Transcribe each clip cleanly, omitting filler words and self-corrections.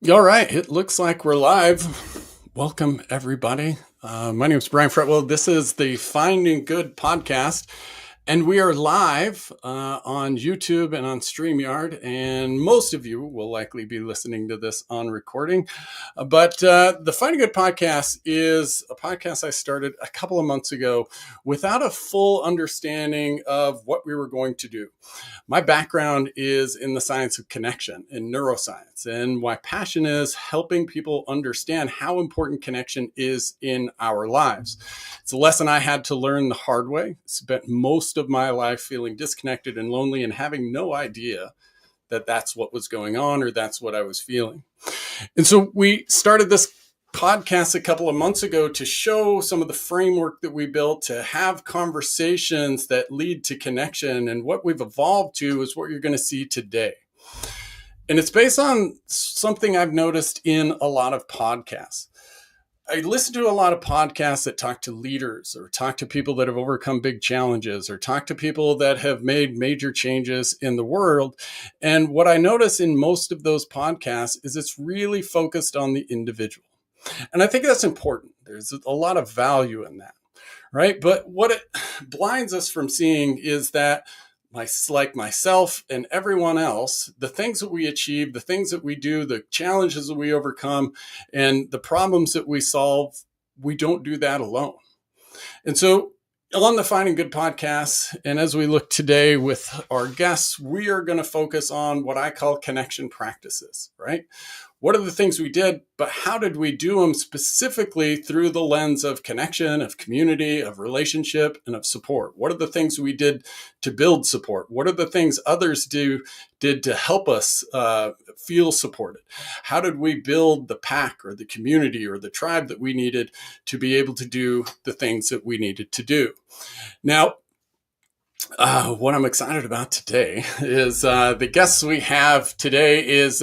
All right, it looks like we're live. Welcome, everybody. My name is Brian Fretwell. This is the Finding Good podcast, and we are live on YouTube and on StreamYard. And most of you will likely be listening to this on recording. But the Finding Good podcast is a podcast I started a couple of months ago without a full understanding of what we were going to do. My background is in the science of connection in neuroscience, and my passion is helping people understand how important connection is in our lives. It's a lesson I had to learn the hard way. Spent most of my life feeling disconnected and lonely and having no idea that that's what was going on or that's what I was feeling. And so we started this podcast a couple of months ago to show some of the framework that we built to have conversations that lead to connection. And what we've evolved to is what you're going to see today. And it's based on something I've noticed in a lot of podcasts. I listen to a lot of podcasts that talk to leaders or talk to people that have overcome big challenges or talk to people that have made major changes in the world. And what I notice in most of those podcasts is it's really focused on the individual. And I think that's important. There's a lot of value in that, right? But what it blinds us from seeing is that like myself and everyone else, the things that we achieve, the things that we do, the challenges that we overcome, and the problems that we solve, we don't do that alone. And so on the Finding Good podcast, and as we look today with our guests, we are going to focus on what I call connection practices, right? What are the things we did, but how did we do them specifically through the lens of connection, of community, of relationship, and of support? What are the things we did to build support? What are the things others did to help us feel supported? How did we build the pack or the community or the tribe that we needed to be able to do the things that we needed to do? Now, what I'm excited about today is the guests we have today is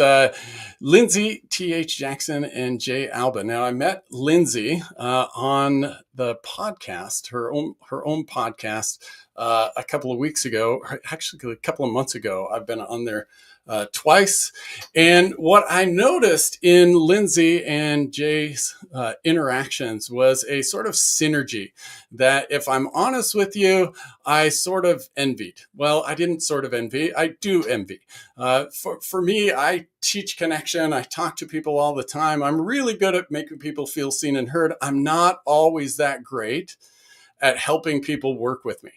Lindsey T.H. Jackson and Jay Alba. Now, I met Lindsey on the podcast, her own podcast, a couple of weeks ago. Actually, a couple of months ago. I've been on there twice. And what I noticed in Lindsey and Jay's interactions was a sort of synergy that, if I'm honest with you, I sort of envied. Well, I didn't sort of envy, I do envy. For me, I teach connection. I talk to people all the time. I'm really good at making people feel seen and heard. I'm not always that great at helping people work with me.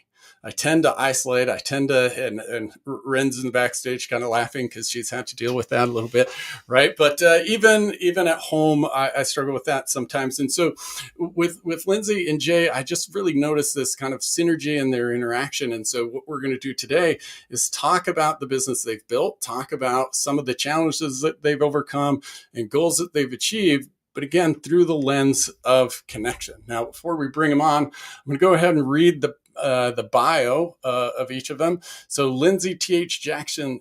I tend to isolate. I tend to, and Ren's in the backstage kind of laughing because she's had to deal with that a little bit, right? But even at home, I struggle with that sometimes. And so with Lindsey and Jay, I just really noticed this kind of synergy in their interaction. And so what we're going to do today is talk about the business they've built, talk about some of the challenges that they've overcome and goals that they've achieved, but again, through the lens of connection. Now, before we bring them on, I'm going to go ahead and read the bio of each of them. So Lindsey T.H. Jackson,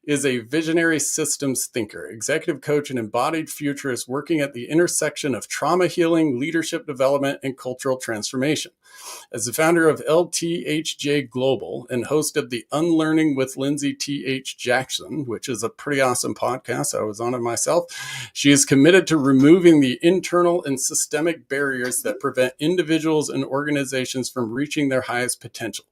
is a visionary systems thinker, executive coach, and embodied futurist working at the intersection of trauma healing, leadership development, and cultural transformation. As the founder of LTHJ Global and host of the Unlearning with Lindsey T.H. Jackson, which is a pretty awesome podcast, I was on it myself, she is committed to removing the internal and systemic barriers that prevent individuals and organizations from reaching their highest potential.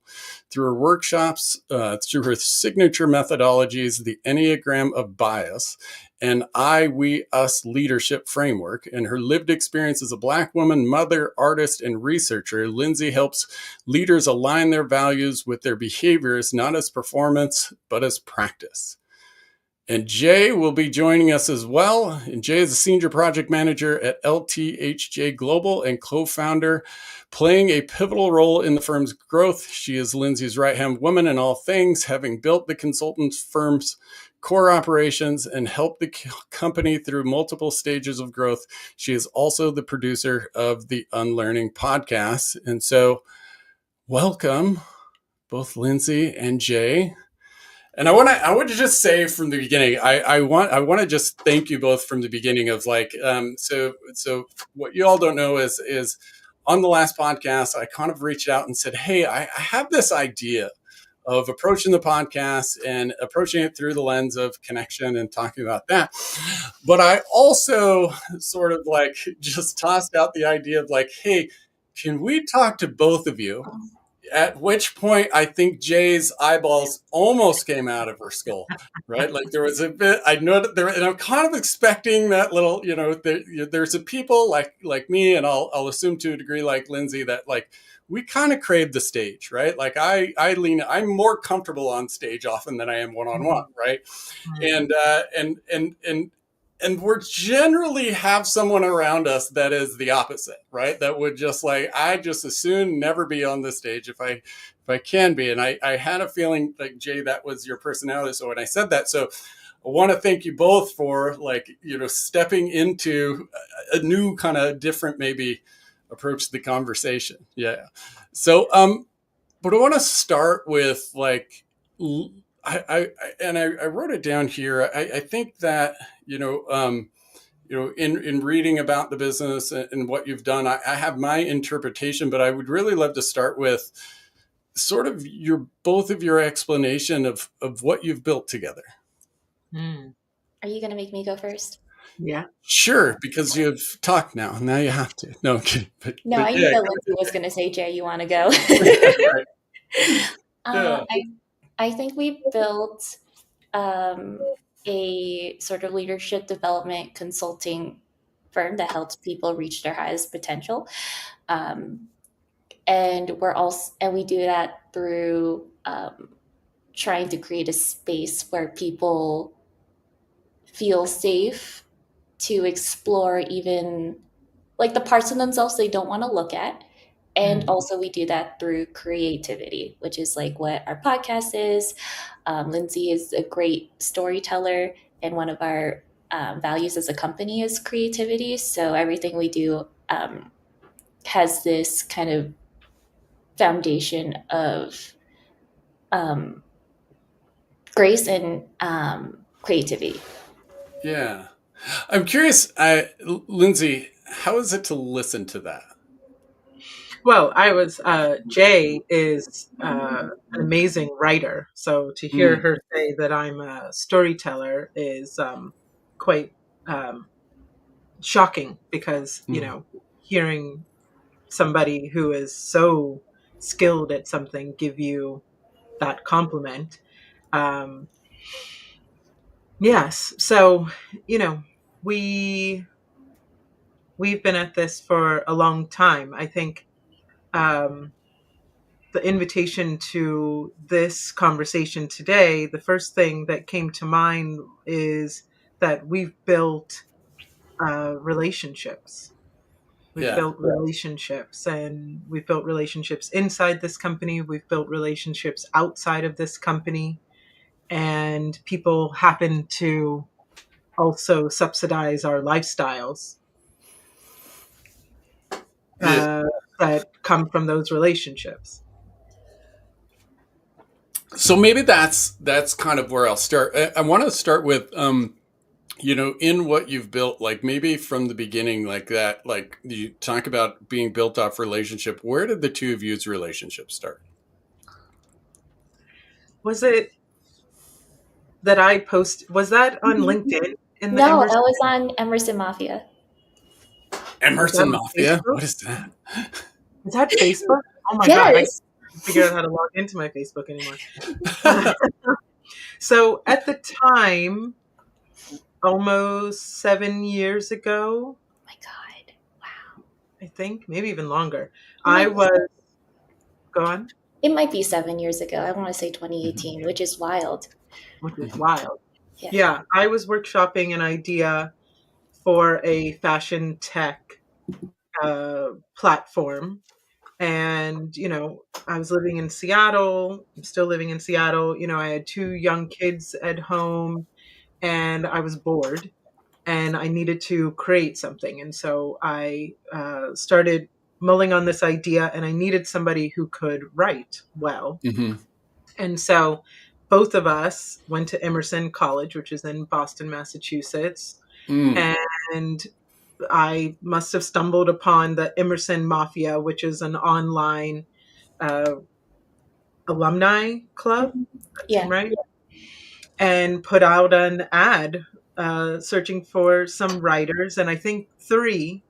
Through her workshops, through her signature methodologies, the Enneagram of Bias, and I, We, Us leadership framework, and her lived experience as a Black woman, mother, artist, and researcher, Lindsey helps leaders align their values with their behaviors, not as performance, but as practice. And Jay will be joining us as well. And Jay is a senior project manager at LTHJ Global and co-founder, playing a pivotal role in the firm's growth. She is Lindsey's right-hand woman in all things, having built the consultant firm's core operations and helped the company through multiple stages of growth. She is also the producer of the Unlearning podcast. And so welcome, both Lindsey and Jay. And I want to just say from the beginning, I want to just thank you both from the beginning of so what you all don't know is on the last podcast, I kind of reached out and said, hey, I have this idea of approaching the podcast and approaching it through the lens of connection and talking about that. But I also sort of like just tossed out the idea of like, hey, can we talk to both of you? At which point, I think Jay's eyeballs almost came out of her skull, right? Like there was a bit. I know that there, and I'm kind of expecting that little. There's a people like me, and I'll assume to a degree like Lindsey that like we kind of crave the stage, right? Like I'm more comfortable on stage often than I am one on one, right? And and we're generally have someone around us that is the opposite, right? That would just like, I just as soon never be on this stage if I can be. And I had a feeling like, Jay, that was your personality. So when I said that, so I want to thank you both for like, stepping into a new kind of different, maybe approach to the conversation. Yeah. So, but I want to start with like, I wrote it down here. I think that in reading about the business and what you've done, I have my interpretation, but I would really love to start with sort of both of your explanation of what you've built together. Are you going to make me go first? Yeah, sure, because you've talked now. Now you have to. No, okay. I knew that Lindsey was going to say, Jay, you want to go? I think we built a sort of leadership development consulting firm that helps people reach their highest potential. And we do that through trying to create a space where people feel safe to explore even like the parts of themselves they don't want to look at. And also we do that through creativity, which is like what our podcast is. Lindsey is a great storyteller, and one of our values as a company is creativity. So everything we do has this kind of foundation of grace and creativity. Yeah. I'm curious, Lindsey, how is it to listen to that? Well, Jay is an amazing writer. So to hear her say that I'm a storyteller is quite shocking because, hearing somebody who is so skilled at something give you that compliment. Yes. So, we've been at this for a long time. I think the invitation to this conversation today, the first thing that came to mind is that we've built relationships. We've built relationships, and we've built relationships inside this company. We've built relationships outside of this company, and people happen to also subsidize our lifestyles that come from those relationships. So maybe that's kind of where I'll start. I want to start with, in what you've built, like maybe from the beginning, like that, like you talk about being built off relationship. Where did the two of you's relationship start? Was it that I posted? Was that on LinkedIn? No, that was on Emerson Mafia. Emerson Mafia? What is that? Is that Facebook? Oh my God. I can't figure out how to log into my Facebook anymore. So at the time, almost 7 years ago. Oh my God. Wow. I think maybe even longer. Go on. It might be 7 years ago. I want to say 2018, which is wild. Yeah. I was workshopping an idea for a fashion tech platform. And, I was living in Seattle. I'm still living in Seattle. I had 2 young kids at home, and I was bored, and I needed to create something. And so I started mulling on this idea, and I needed somebody who could write well. And so both of us went to Emerson College, which is in Boston, Massachusetts. And I must have stumbled upon the Emerson Mafia, which is an online alumni club, Yeah. right? And put out an ad searching for some writers. And I think 3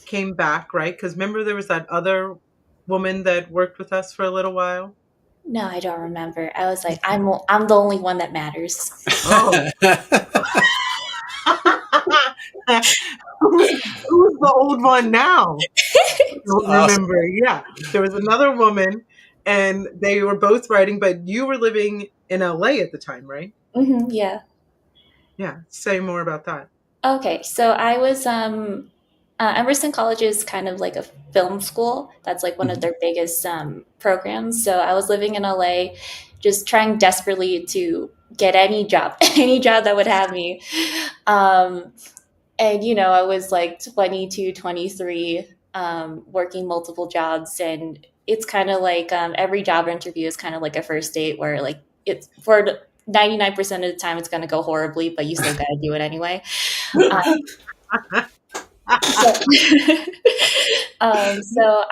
came back, right? Because remember, there was that other woman that worked with us for a little while. No, I don't remember. I was like, I'm the only one that matters. Oh. who's the old one now? I don't remember. Yeah. There was another woman and they were both writing, but you were living in LA at the time, right? Yeah. Yeah. Say more about that. Okay, so I was Emerson College is kind of like a film school. That's like one of their biggest programs. So I was living in LA, just trying desperately to get any job, any job that would have me. And I was like 22, 23, working multiple jobs, and it's kind of like every job interview is kind of like a first date where like it's for 99% of the time it's going to go horribly, but you still got to do it anyway. So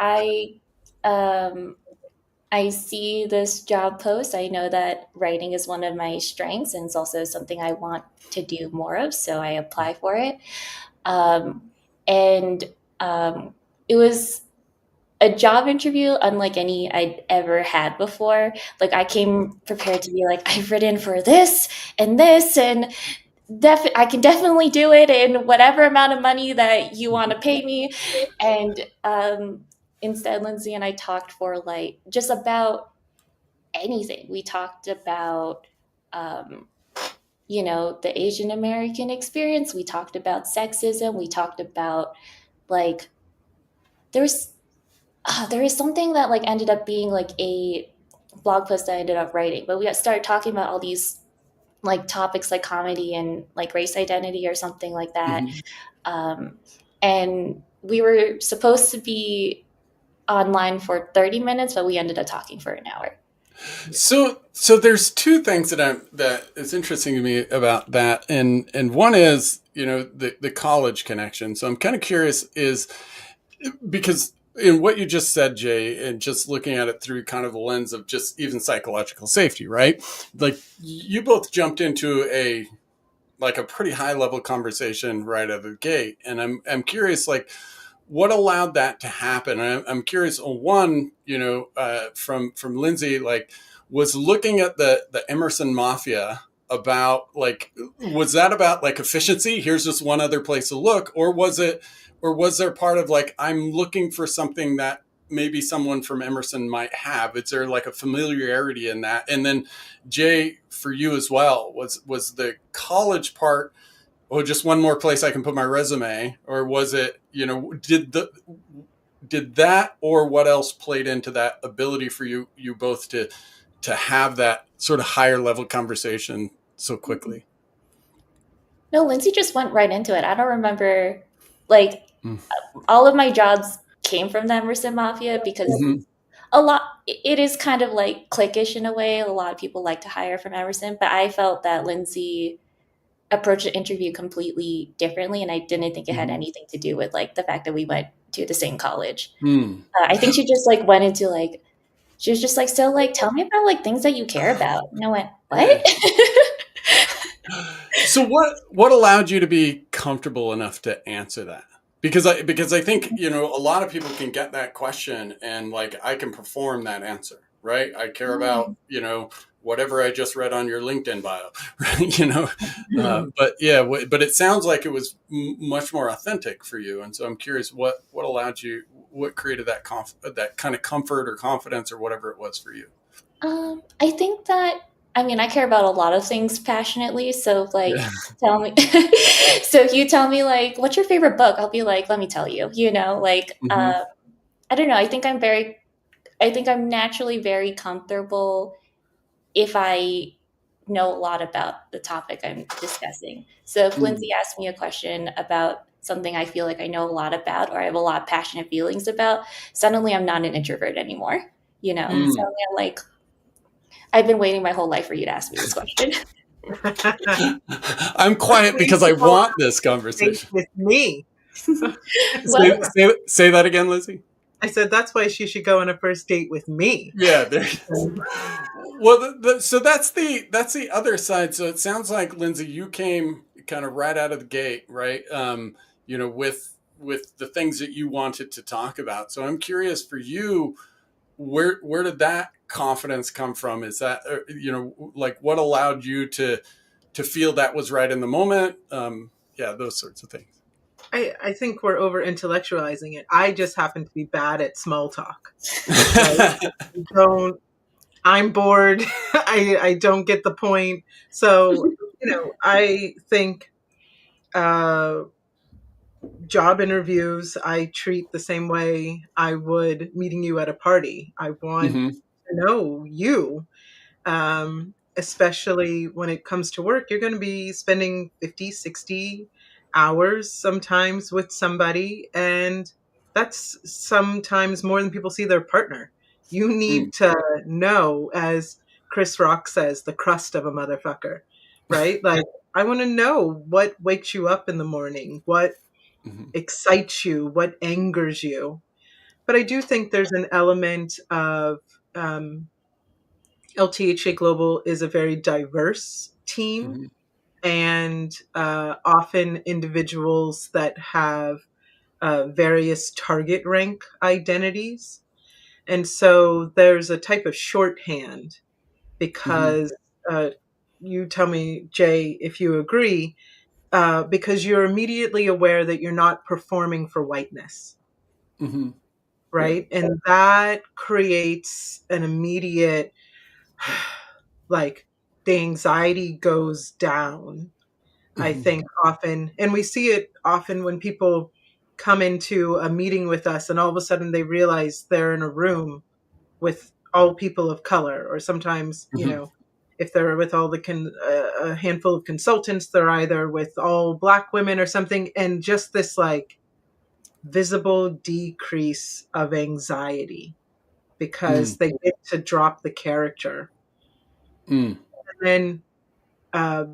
I see this job post. I know that writing is one of my strengths, and it's also something I want to do more of. So I apply for it. And it was a job interview unlike any I'd ever had before. Like I came prepared to be like, I've written for this, and I can definitely do it in whatever amount of money that you want to pay me. And instead, Lindsey and I talked for like just about anything. We talked about, the Asian American experience. We talked about sexism. We talked about like, there was something that like ended up being like a blog post that I ended up writing, but we started talking about all these like topics like comedy and like race identity or something like that. And we were supposed to be online for 30 minutes, but we ended up talking for an hour. So there's 2 things that is interesting to me about that. And one is, the college connection. So I'm kind of curious is because in what you just said, Jay, and just looking at it through kind of the lens of just even psychological safety, right? Like you both jumped into a pretty high level conversation right out of the gate. And I'm curious, like, what allowed that to happen? I'm curious on one, from Lindsey, like was looking at the Emerson Mafia about like, was that about like efficiency? Here's just one other place to look, or was there part of like, I'm looking for something that maybe someone from Emerson might have? Is there like a familiarity in that? And then Jay, for you as well, was the college part, oh, just one more place I can put my resume, or was it, did that, or what else played into that ability for you both to have that sort of higher level conversation so quickly? No, Lindsey just went right into it. I don't remember, like, all of my jobs came from the Emerson Mafia because it is kind of like cliquish in a way. A lot of people like to hire from Emerson, but I felt that Lindsey approached the interview completely differently, and I didn't think it had anything to do with like the fact that we went to the same college. I think she just like went into like, she was just like, so like, tell me about like things that you care about. And I went, what? So what allowed you to be comfortable enough to answer that? Because I think, a lot of people can get that question and like, I can perform that answer, right? I care about, whatever I just read on your LinkedIn bio, right? But it sounds like it was much more authentic for you. And so I'm curious what allowed you, what created that kind of comfort or confidence or whatever it was for you. I think that, I care about a lot of things passionately. So like, tell me, so if you tell me like, what's your favorite book? I'll be like, let me tell you, I don't know. I think I'm naturally very comfortable if I know a lot about the topic I'm discussing. So if Lindsey asks me a question about something I feel like I know a lot about, or I have a lot of passionate feelings about, suddenly I'm not an introvert anymore. Suddenly I'm like, I've been waiting my whole life for you to ask me this question. I'm quiet because I want this conversation with me. Say that again, Lindsey. I said, that's why she should go on a first date with me. Yeah, there it is. Well, so that's the other side. So it sounds like, Lindsey, you came kind of right out of the gate, right? With the things that you wanted to talk about. So I'm curious for you, where did that confidence come from? Is that like what allowed you to feel that was right in the moment? Yeah, those sorts of things. I think we're over intellectualizing it. I just happen to be bad at small talk. Right? Don't I'm bored. I don't get the point. So, I think job interviews I treat the same way I would meeting you at a party. I want Hmm. to know you. Especially when it comes to work, you're going to be spending 50, 60 hours sometimes with somebody. And that's sometimes more than people see their partner. You need to know, as Chris Rock says, the crust of a motherfucker, right? Like, I want to know what wakes you up in the morning, what Hmm. excites you, what angers you. But I do think there's an element of um, LTHJ Global is a very diverse team, Hmm. and often individuals that have various target rank identities. And so there's a type of shorthand Hmm. because uh, you tell me, Jay, if you agree, because you're immediately aware that you're not performing for whiteness, Hmm. Yeah. right? And that creates an immediate, like, the anxiety goes down. I Hmm. think often, and we see it often when people come into a meeting with us and all of a sudden they realize they're in a room with all people of color, or sometimes, Hmm. if they're with all a handful of consultants, they're either with all Black women or something, and just this like visible decrease of anxiety because Mm. they get to drop the character. Mm. And then uh,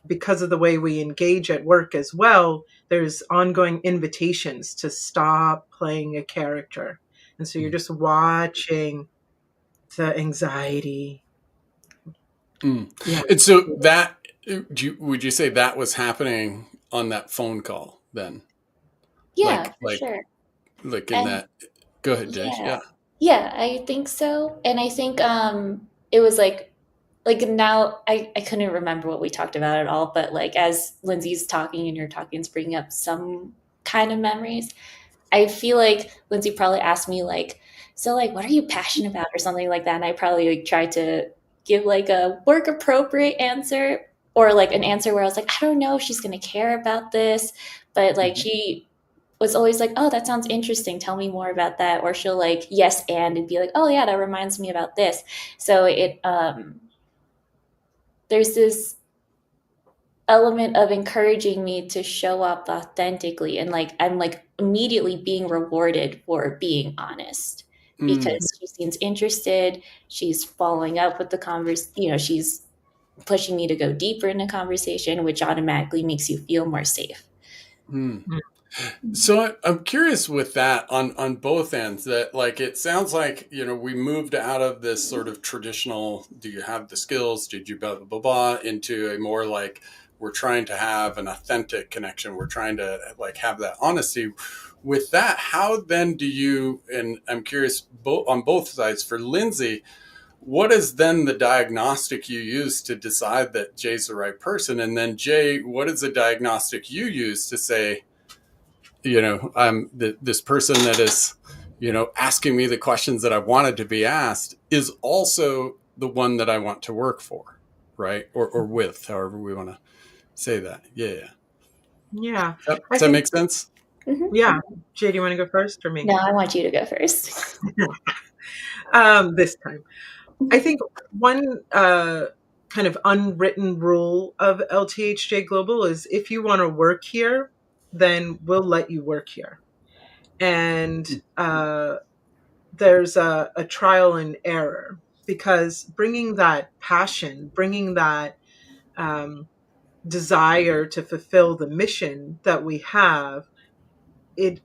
because of the way we engage at work as well, there's ongoing invitations to stop playing a character. And so you're Mm. just watching the anxiety. Mm. Yeah. And so that, would you say that was happening on that phone call then? Yeah, Like, for sure. in And that, go ahead, Jay. yeah, Yeah. yeah, I think so. And I think it was like now I couldn't remember what we talked about at all, but like as Lindsay's talking and you're talking, it's bringing up some kind of memories. I feel like Lindsay probably asked me like, so like what are you passionate about or something like that. And I probably like tried to give like a work appropriate answer, or like an answer where I was like, I don't know if she's gonna care about this. But like Hmm. she was always like, oh, that sounds interesting. Tell me more about that. Or she'll like yes and be like, oh yeah, that reminds me about this. So it there's this element of encouraging me to show up authentically, and like I'm like immediately being rewarded for being honest Mm. because she seems interested, she's following up with the she's pushing me to go deeper in the conversation, which automatically makes you feel more safe. Mm. So I'm curious with that on both ends, that like it sounds like we moved out of this sort of traditional, do you have the skills, did you blah blah blah, blah, into a more like we're trying to have an authentic connection, we're trying to like have that honesty. With that, how then do you, and I'm curious on both sides, for Lindsey, what is then the diagnostic you use to decide that Jay's the right person, and then Jay, what is the diagnostic you use to say, I'm this person that is, asking me the questions that I wanted to be asked is also the one that I want to work for, right? Or with, however we want to say that. Yeah. Yeah. I Does that think, make sense? Mhm. yeah. Jay, do you want to go first or me? No, I want you to go first. This time. I think one kind of unwritten rule of LTHJ Global is if you want to work here, then we'll let you work here. And there's a trial and error because bringing that passion, bringing that um, desire to fulfill the mission that we have, it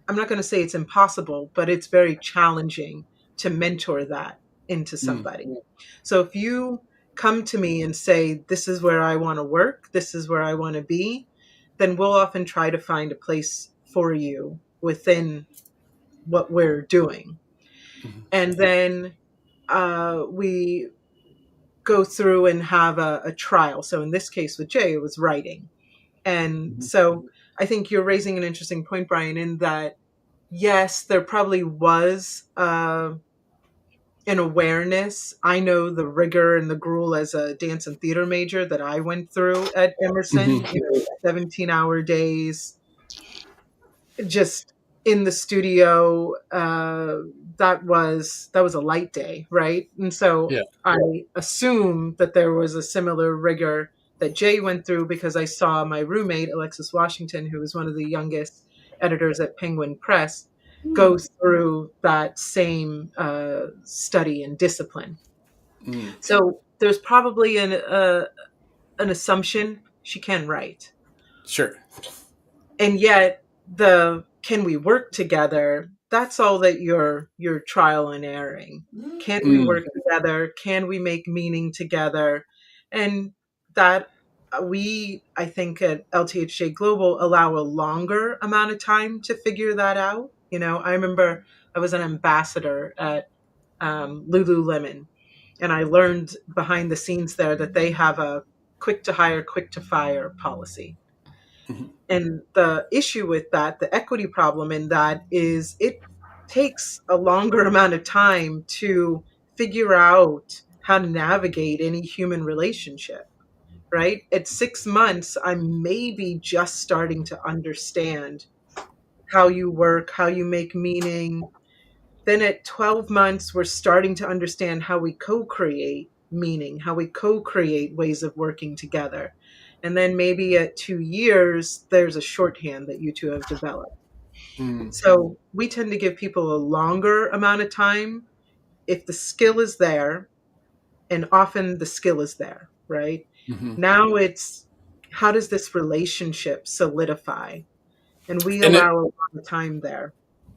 I'm not going to say it's impossible, but it's very challenging to mentor that into somebody. So if you come to me and say, this is where I want to work, this is where I want to be, then we'll often try to find a place for you within what we're doing. And then we go through and have a trial. So in this case with Jay, it was writing. And so I think you're raising an interesting point, Brian, in that, yes, there probably was an awareness. I know the rigor and the gruel as a dance and theater major that I went through at Emerson, 17-hour days, just in the studio. That was a light day, right? And so I assume that there was a similar rigor that Jay went through, because I saw my roommate Alexis Washington, who was one of the youngest editors at Penguin Press, go through that same study and discipline. So there's probably an assumption she can write. Sure. And yet can we work together? That's all that you're trial and erroring. Can we work together? Can we make meaning together? And that I think at LTHJ Global allow a longer amount of time to figure that out. I remember I was an ambassador at Lululemon, and I learned behind the scenes there that they have a quick to hire, quick to fire policy. And the issue with that, the equity problem in that, is it takes a longer amount of time to figure out how to navigate any human relationship, right? At 6 months, I'm maybe just starting to understand how you work, how you make meaning. Then at 12 months, we're starting to understand how we co-create meaning, how we co-create ways of working together. And then maybe at 2 years, there's a shorthand that you two have developed. So we tend to give people a longer amount of time if the skill is there, and often the skill is there, right? Now it's, how does this relationship solidify? And we allow a lot of time there.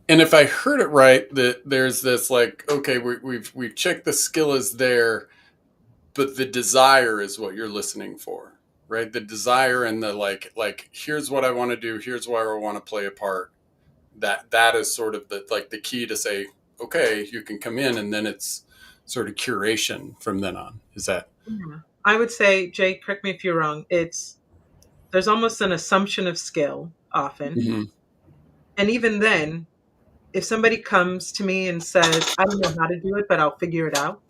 And if I heard it right, that there's this like, okay, we've checked the skill is there, but the desire is what you're listening for, right? The desire and the like here's what I want to do, here's where I want to play a part. That is sort of the key to say, okay, you can come in, and then it's sort of curation from then on. Is that? I would say, Jay, correct me if you're wrong, there's almost an assumption of skill often. And even then, if somebody comes to me and says, I don't know how to do it, but I'll figure it out,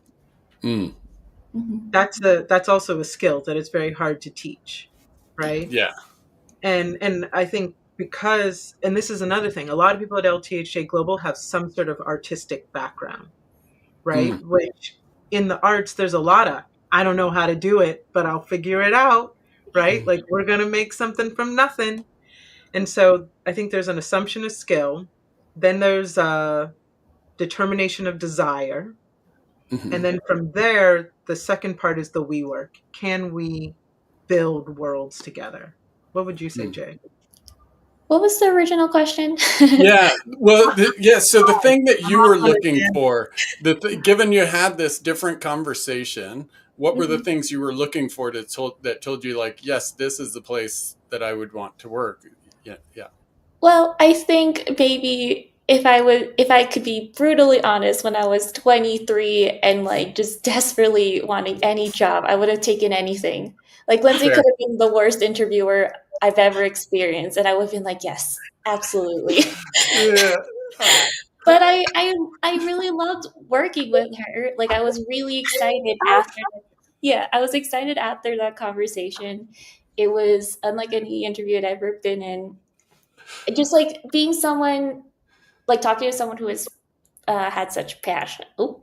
that's also a skill that it's very hard to teach, right? Yeah. And I think because, and this is another thing, a lot of people at LTHJ Global have some sort of artistic background, right? Which in the arts, there's a lot of, I don't know how to do it, but I'll figure it out, right? Like, we're going to make something from nothing. And so I think there's an assumption of skill. Then there's a determination of desire. And then from there, the second part is the we work. Can we build worlds together? What would you say, Jay? What was the original question? Yeah. Well, so the thing that you were looking for, given you had this different conversation, what were the things you were looking for that told you, like, yes, this is the place that I would want to work? Yeah. Well, I think maybe if I could be brutally honest, when I was 23 and like just desperately wanting any job, I would have taken anything. Like, Lindsey could have been the worst interviewer I've ever experienced, and I would have been like, yes, absolutely. Yeah. But I really loved working with her. Like, I was really excited after. Yeah, I was excited after that conversation. It was unlike any interview I'd ever been in. Just like being someone, like talking to someone who has had such passion. Oh,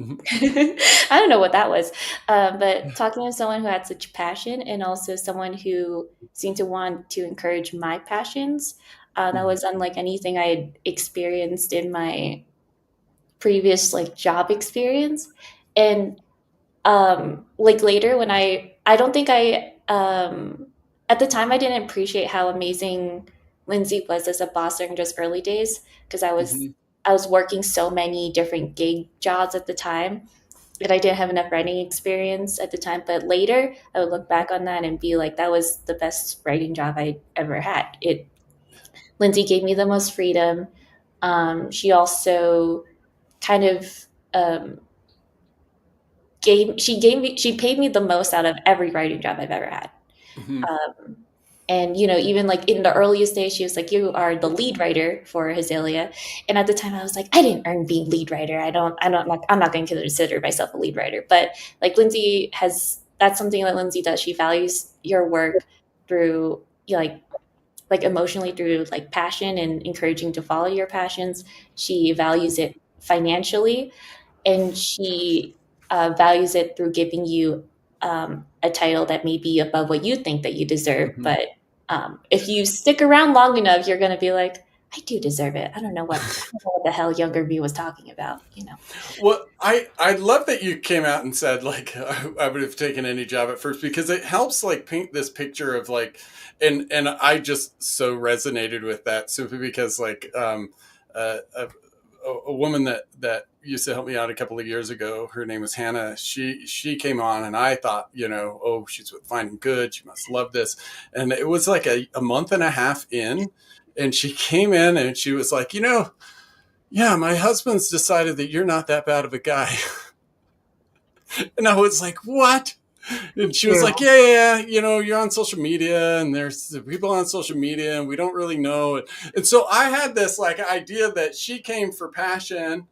I don't know what that was, but talking to someone who had such passion, and also someone who seemed to want to encourage my passions. That was unlike anything I had experienced in my previous like job experience. And like later when I don't think I at the time I didn't appreciate how amazing Lindsey was as a boss during those early days, because Mm-hmm. I was working so many different gig jobs at the time, and I didn't have enough writing experience at the time. But later, I would look back on that and be like, that was the best writing job I ever had. Lindsey gave me the most freedom. She also kind of um, she paid me the most out of every writing job I've ever had. Mm-hmm. Um, and even like in the earliest days, she was like, "You are the lead writer for Hazelia," and at the time, I was like, "I didn't earn being lead writer. I don't like. I'm not going to consider myself a lead writer." But like Lindsey has, that's something that Lindsey does. She values your work through like emotionally, through like passion and encouraging to follow your passions. She values it financially, and she values it through giving you a title that may be above what you think that you deserve. Mm-hmm. But if you stick around long enough, you're going to be like, I do deserve it. I don't know what the hell younger me was talking about, Well, I love that you came out and said like I would have taken any job at first, because it helps like paint this picture of like, and I just so resonated with that simply because like a woman that used to help me out a couple of years ago, her name was Hannah. She came on and I thought, oh, she's with Finding Good, she must love this. And it was like a month and a half in, and she came in and she was like, yeah, my husband's decided that you're not that bad of a guy. And I was like, what? And she was Yeah. like, yeah, you're on social media and there's people on social media and we don't really know. And so I had this like idea that she came for passion,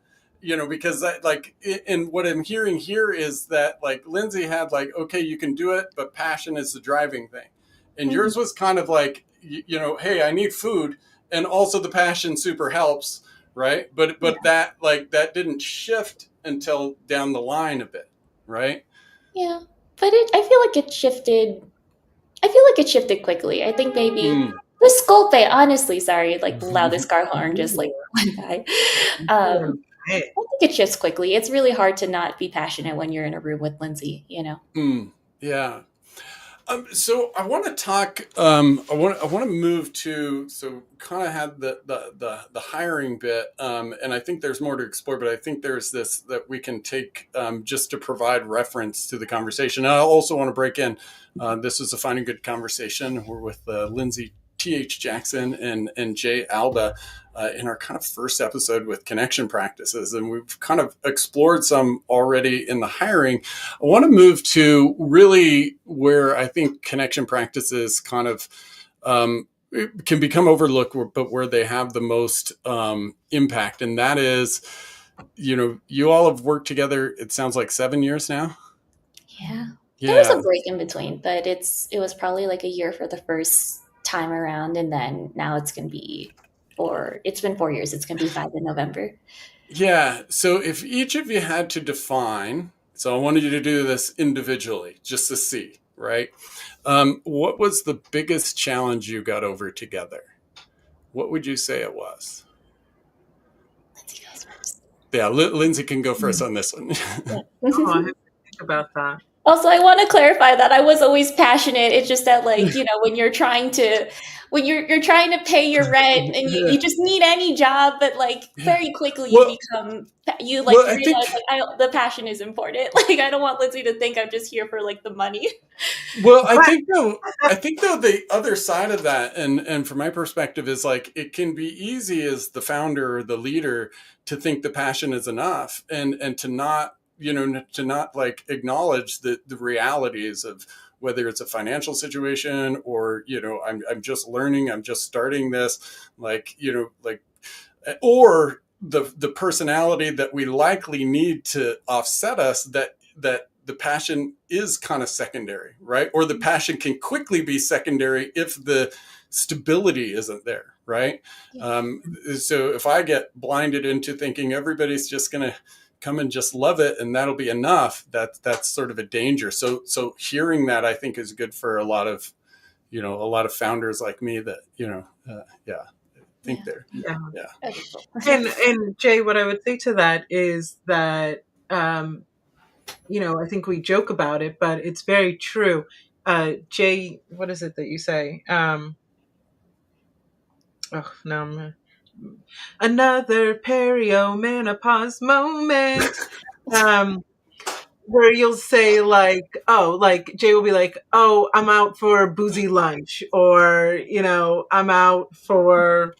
because that like, and what I'm hearing here is that like Lindsey had like, okay, you can do it, but passion is the driving thing. And Mhm. yours was kind of like, hey, I need food. And also the passion super helps. Right. But that like, that didn't shift until down the line a bit. Right. Yeah. But I feel like it shifted. I feel like it shifted quickly. I think maybe Mm. the Sculpe, honestly, sorry, like the loudest car horn just like went by. I think it shifts quickly. It's really hard to not be passionate when you're in a room with Lindsey. Yeah. So I want to talk. I want to move to. So kind of had the hiring bit, and I think there's more to explore. But I think there's this that we can take just to provide reference to the conversation. I also want to break in. This is a Finding Good conversation. We're with Lindsey T.H. Jackson and Jay Alba in our kind of first episode with connection practices, and we've kind of explored some already in the hiring. I want to move to really where I think connection practices kind of can become overlooked, but where they have the most impact. And that is, you all have worked together, it sounds like 7 years now. Yeah. There was a Yeah. break in between, but it was probably like a year for the first time around, and then now it's gonna be it's been 4 years. It's gonna be 5 in November. Yeah. So if each of you had to define, so I wanted you to do this individually, just to see, right? What was the biggest challenge you got over together? What would you say it was? Lindsey goes first. Yeah, Lindsey can go first on this one. Oh, I have to think about that. Also, I want to clarify that I was always passionate. It's just that, like, when you're trying to pay your rent and you just need any job, but like Yeah. very quickly Well, you like well, I think realize like the passion is important. Like, I don't want Lindsey to think I'm just here for like the money. Well, I think though the other side of that, and from my perspective, is like it can be easy as the founder or the leader to think the passion is enough, and to not to not like acknowledge the realities of whether it's a financial situation or I'm just learning, I'm just starting this, like like or the personality that we likely need to offset us, that the passion is kind of secondary, right? Or the passion can quickly be secondary if the stability isn't there, right? Yeah. So if I get blinded into thinking everybody's just going to come and just love it and that'll be enough, that's sort of a danger. So hearing that, I think, is good for a lot of founders like me that think they're Yeah. Okay, cool. And Jay, what I would say to that is that I think we joke about it, but it's very true. Jay, what is it that you say? Oh, no, another periomenopause moment. Um, where you'll say like, oh, like Jay will be like, oh, I'm out for boozy lunch, or I'm out for,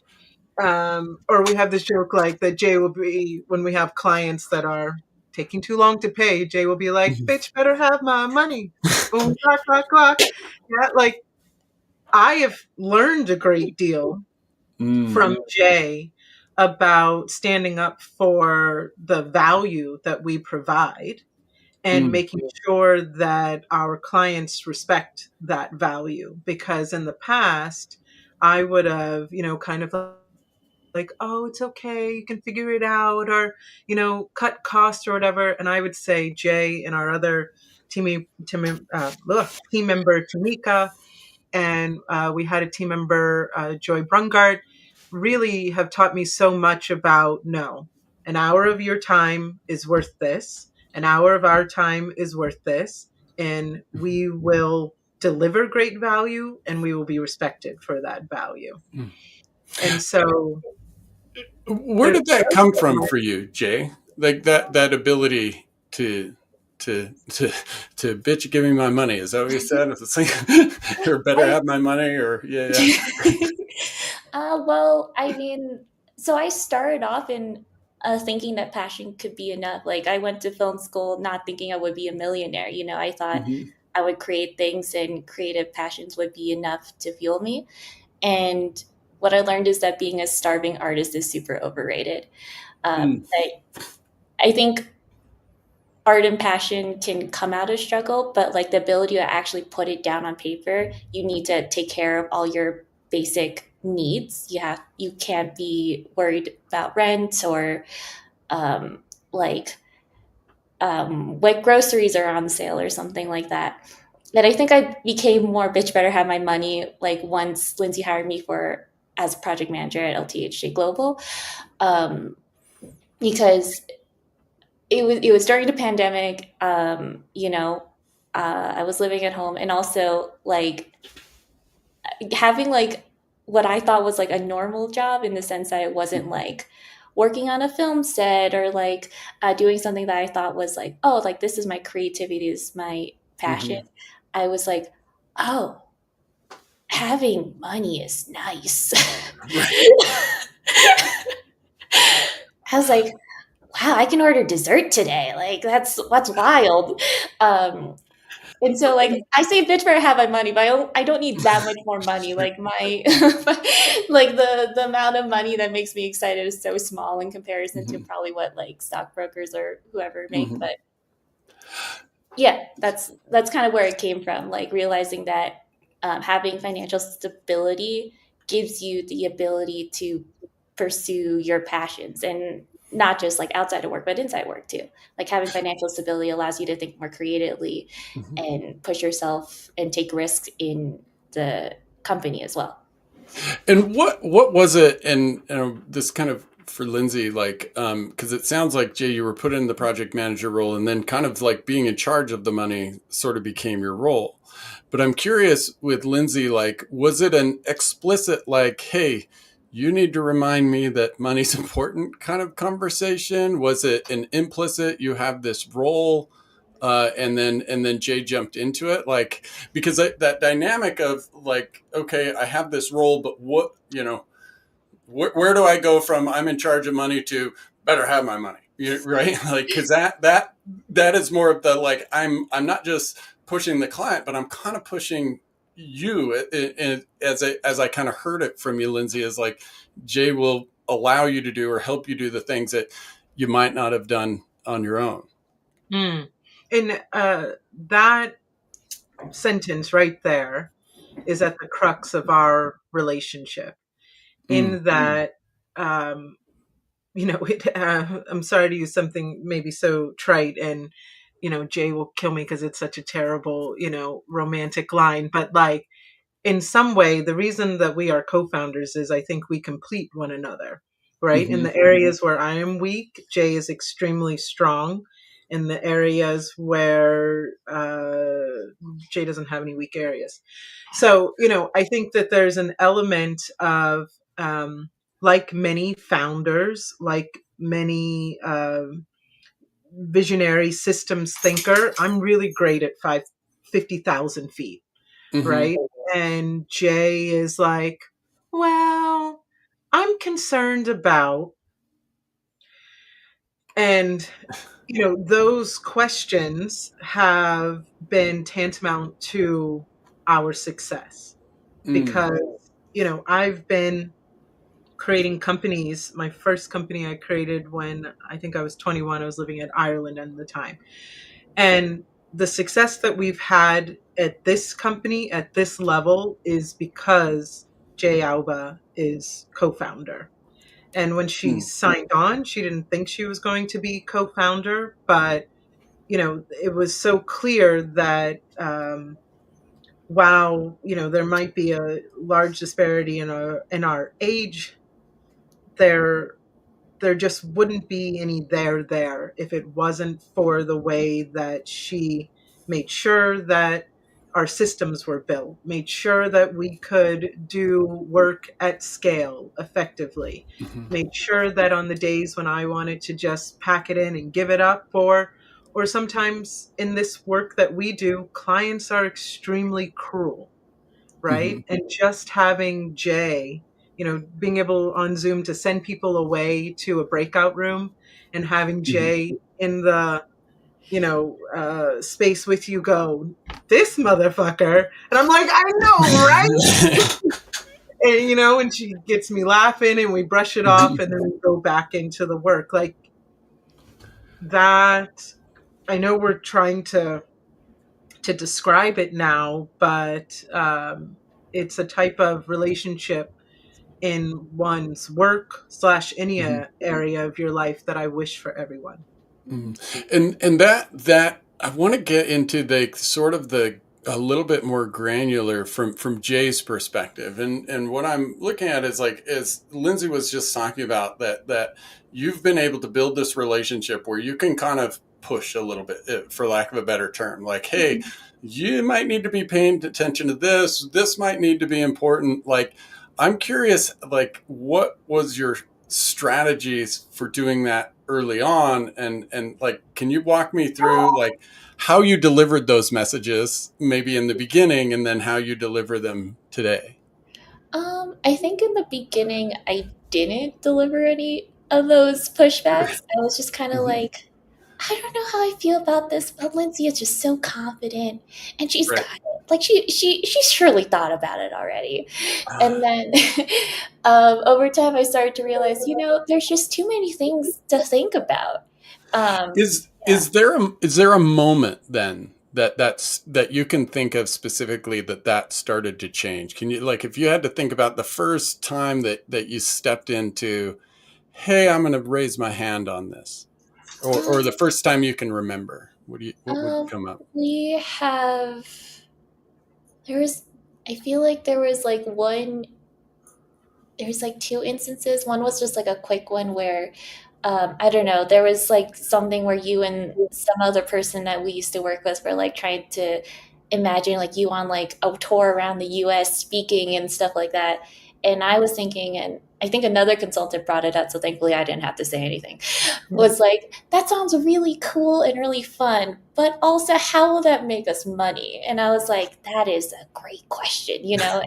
or we have this joke like that Jay will be, when we have clients that are taking too long to pay, Jay will be like, bitch, better have my money. Boom, clock, clock, clock. Yeah, like I have learned a great deal Mm, from Jay about standing up for the value that we provide and mm, making sure that our clients respect that value. Because in the past, I would have, kind of like, oh, it's okay, you can figure it out, or, cut costs or whatever. And I would say, Jay and our other team member, Tamika, and we had a team member, Joy Brungart, really have taught me so much about no, an hour of your time is worth this, an hour of our time is worth this, and we will deliver great value and we will be respected for that value. mm. And so Where there's did that come from for you, Jay? Like that ability to to bitch, give me my money. Is that what you said? It's like, or better I have my money, or yeah, well, I mean, so I started off in thinking that passion could be enough. Like, I went to film school not thinking I would be a millionaire. I yeah. thought I would create things and creative passions would be enough to fuel me. And what I learned is that being a starving artist is super overrated. Mm, I think art and passion can come out of struggle, but like the ability to actually put it down on paper, you need to take care of all your basic needs. You can't be worried about rent or um, like what groceries are on sale or something like that. And I think I became more bitch better have my money like once Lindsey hired me for as project manager at LTHJ Global, um, because it was during the pandemic. I was living at home, and also like having like what I thought was like a normal job in the sense that it wasn't like working on a film set or like doing something that I thought was like, oh, like this is my creativity, this is my passion. mhm. I was like, oh, having money is nice. Right. I was like, wow, I can order dessert today. Like that's wild. Um, and so like I say bitch for have my money, but I don't need that much more money. Like my like the amount of money that makes me excited is so small in comparison to Mhm, probably what like stockbrokers or whoever make. mhm, But yeah, that's kind of where it came from. Like realizing that having financial stability gives you the ability to pursue your passions and not just like outside of work, but inside work too. Like having financial stability allows you to think more creatively mhm. and push yourself and take risks in the company as well. And what was it? And this kind of for Lindsey, like, because it sounds like Jay, you were put in the project manager role, and then kind of like being in charge of the money sort of became your role. But I'm curious with Lindsey, like, was it an explicit like, hey, you need to remind me that money's important kind of conversation? Was it an implicit, you have this role, and then Jay jumped into it, like, because that dynamic of like, okay, I have this role, but what, where do I go from I'm in charge of money to better have my money, right? Like, because that is more of the like, I'm not just pushing the client, but I'm kind of pushing you. As I kind of heard it from you, Lindsey, is like Jay will allow you to do or help you do the things that you might not have done on your own. Mm. And that sentence right there is at the crux of our relationship. Mm, In that, I'm sorry to use something maybe so trite, and Jay will kill me because it's such a terrible, romantic line, but like in some way, the reason that we are co-founders is I think we complete one another, right? In hmm the areas where I am weak, Jay is extremely strong. In the areas where Jay doesn't have any weak areas. So, I think that there's an element of like many founders, like many visionary systems thinker, I'm really great at 50,000 feet, Mm-hmm. right? And Jay is like, well, I'm concerned about, and those questions have been tantamount to our success Mm. because I've been creating companies. My first company I created when I think I was 21. I was living in Ireland at the time. And the success that we've had at this company at this level is because Jay Alba is co-founder. And when she Mm. signed on, she didn't think she was going to be co-founder, but it was so clear that while there might be a large disparity in our age, there there just wouldn't be any there if it wasn't for the way that she made sure that our systems were built, made sure that we could do work at scale effectively, Mm-hmm. made sure that on the days when I wanted to just pack it in and give it up, or sometimes in this work that we do, clients are extremely cruel, Mm-hmm. right? And just having Jay, being able on Zoom to send people away to a breakout room and having Mm-hmm. Jay in the, space with you go, this motherfucker. And I'm like, I know, right? And, and she gets me laughing and we brush it off and then we go back into the work. Like that, I know we're trying to describe it now, but it's a type of relationship in one's work slash any Mm-hmm. area of your life that I wish for everyone. And that I want to get into the sort of the a little bit more granular from Jay's perspective, and what I'm looking at is like as Lindsey was just talking about that you've been able to build this relationship where you can kind of push a little bit, for lack of a better term, like, hey, you might need to be paying attention to this. This might need to be important. Like, I'm curious, like, what was your strategies for doing that early on, and like, can you walk me through like how you delivered those messages maybe in the beginning and then how you deliver them today? I think in the beginning I didn't deliver any of those pushbacks. I was just kind of Mhm. like, I don't know how I feel about this, but Lindsey is just so confident, and she's Right. got it. Like she surely thought about it already. And then over time, I started to realize, there's just too many things to think about. is Yeah. is there a moment then that you can think of specifically that started to change? Can you, like, if you had to think about the first time that you stepped into, hey, I'm going to raise my hand on this, or the Um, first time you can remember, what would come up? we have. There was. I feel like there was like one. There's like two instances. One was just like a quick one where I don't know, there was like something where you and some other person that we used to work with were like trying to imagine like you on like a tour around the US speaking and stuff like that. And I was thinking, and I think another consultant brought it up, so thankfully I didn't have to say anything, was like, that sounds really cool and really fun, but also how will that make us money? And I was like, that is a great question. And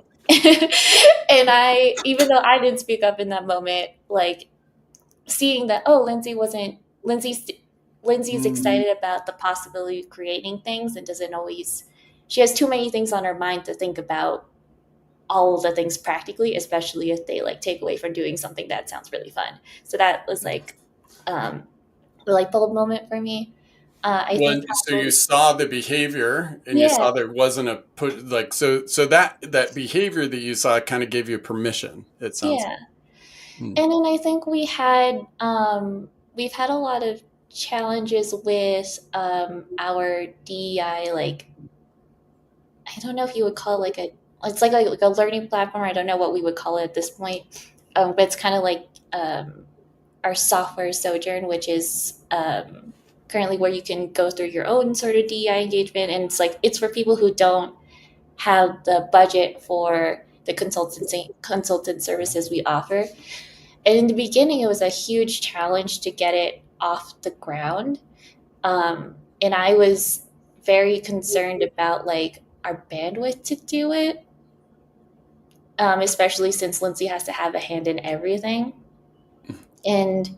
even though I didn't speak up in that moment, like seeing that, oh, Lindsey's Mm, excited about the possibility of creating things and doesn't always, she has too many things on her mind to think about all of the things practically, especially if they like take away from doing something that sounds really fun. So that was like the light bulb moment for me. I think so you probably, saw the behavior and you yeah, saw there wasn't a put, like, so that behavior that you saw kind of gave you permission, it sounds yeah. like. Mm. And then I think we've had a lot of challenges with our DEI, like I don't know if you would call it like it's like a learning platform. I don't know what we would call it at this point, but it's kind of like our software sojourn, which is currently where you can go through your own sort of DEI engagement, and it's for people who don't have the budget for the consultant services we offer. And in the beginning, it was a huge challenge to get it off the ground. And I was very concerned about like our bandwidth to do it, especially since Lindsey has to have a hand in everything. And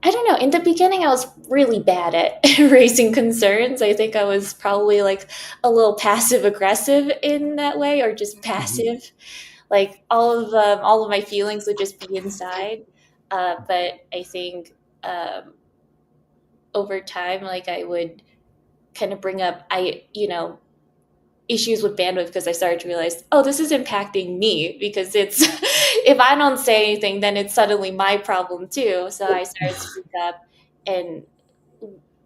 I don't know, in the beginning, I was really bad at raising concerns. I think I was probably like a little passive aggressive in that way, or just passive. Like all of my feelings would just be inside. But I think over time, like I would kind of bring up, issues with bandwidth, because I started to realize, oh, this is impacting me, because it's if I don't say anything, then it's suddenly my problem too. So I started to speak up, and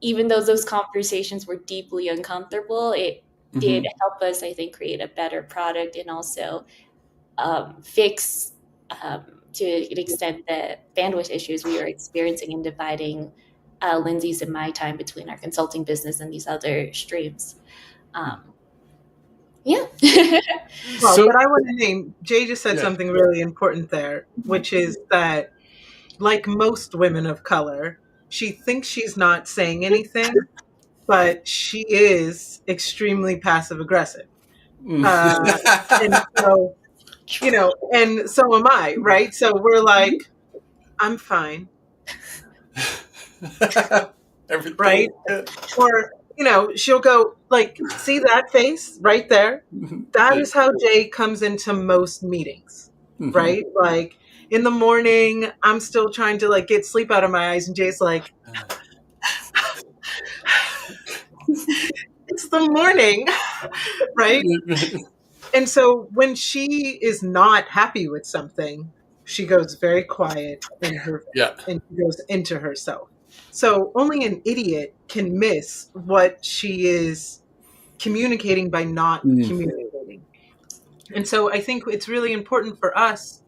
even though those conversations were deeply uncomfortable, it did help us, I think, create a better product, and also fix to an extent the bandwidth issues we were experiencing in dividing Lindsey's and my time between our consulting business and these other streams. Yeah. Well, but I want to name, Jay just said something really important there, which is that, like most women of color, she thinks she's not saying anything, but she is extremely passive aggressive. And so, and so am I, right? So we're like, I'm fine. Right? Or, she'll go like, see that face right there? That is how Jay comes into most meetings, right? Like in the morning, I'm still trying to like get sleep out of my eyes, and Jay's like, it's the morning, right? And so when she is not happy with something, she goes very quiet and she goes into herself. So only an idiot can miss what she is communicating by not communicating. And so I think it's really important for us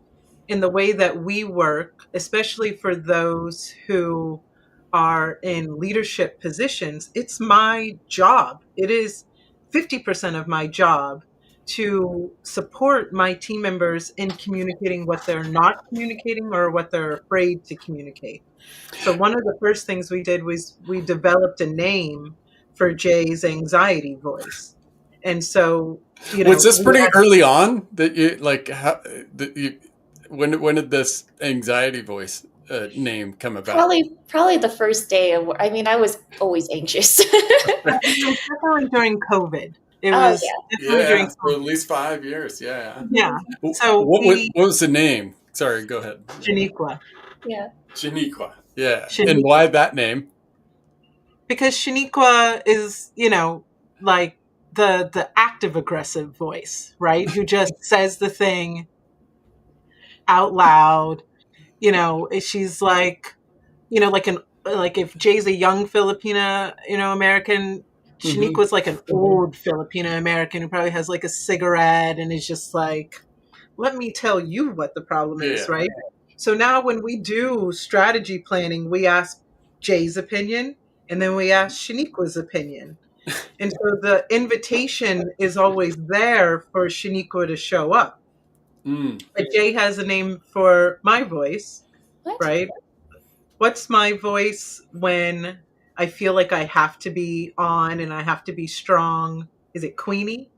in the way that we work, especially for those who are in leadership positions. It's my job. It is 50% of my job to support my team members in communicating what they're not communicating or what they're afraid to communicate. So one of the first things we did was we developed a name for Jay's anxiety voice. And so, was this pretty early on that you like? When did this anxiety voice name come about? Probably the first day of. I mean, I was always anxious. Definitely during COVID. It was during for at least 5 years. Yeah. So what was the name? Sorry, go ahead. Shaniqua. Yeah. Shaniqua. Yeah. Shaniqua. And why that name? Because Shaniqua is, like the active aggressive voice, right? Who just says the thing out loud. She's like, like if Jay's a young Filipina, American, Shaniqua's like an old Filipina American who probably has like a cigarette and is just like, let me tell you what the problem is, right? So now when we do strategy planning, we ask Jay's opinion and then we ask Shaniqua's opinion. And so the invitation is always there for Shaniqua to show up. But Jay has a name for my voice, right? What's my voice when I feel like I have to be on and I have to be strong? Is it Queenie?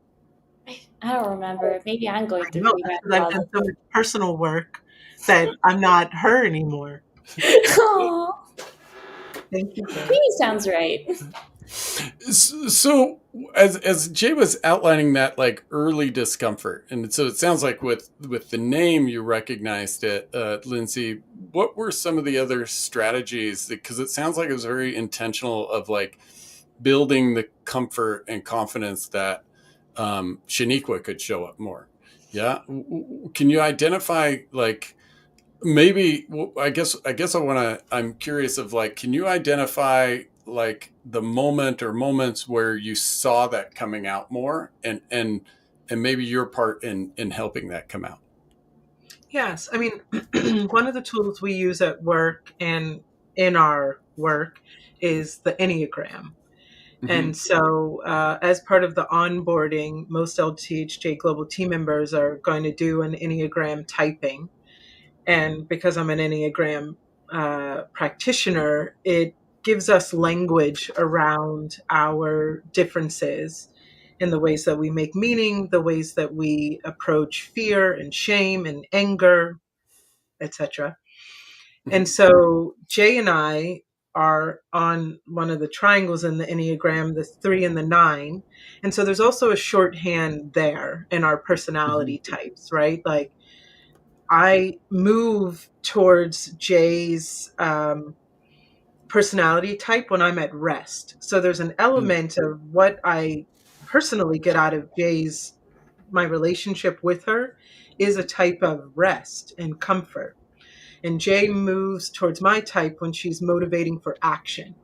I don't remember. Maybe I'm going through that. I've done so much personal work that I'm not her anymore. Aww. Thank you. Queenie sounds right. So as Jay was outlining that like early discomfort, and so it sounds like with the name you recognized it, Lindsey. What were some of the other strategies? Because it sounds like it was very intentional of like building the comfort and confidence that Shaniqua could show up more. Yeah, can you identify like? Maybe I guess I'm curious of like, can you identify like the moment or moments where you saw that coming out more and maybe your part in helping that come out? Yes. I mean, one of the tools we use at work and in our work is the Enneagram. And so, as part of the onboarding, most LTHJ Global team members are going to do an Enneagram typing. And because I'm an Enneagram practitioner, it gives us language around our differences in the ways that we make meaning, the ways that we approach fear and shame and anger, etc. And so Jay and I are on one of the triangles in the Enneagram, the 3 and the 9. And so there's also a shorthand there in our personality types, right? Like I move towards Jay's personality type when I'm at rest. So there's an element of what I personally get out of Jay's, my relationship with her is a type of rest and comfort. And Jay moves towards my type when she's motivating for action.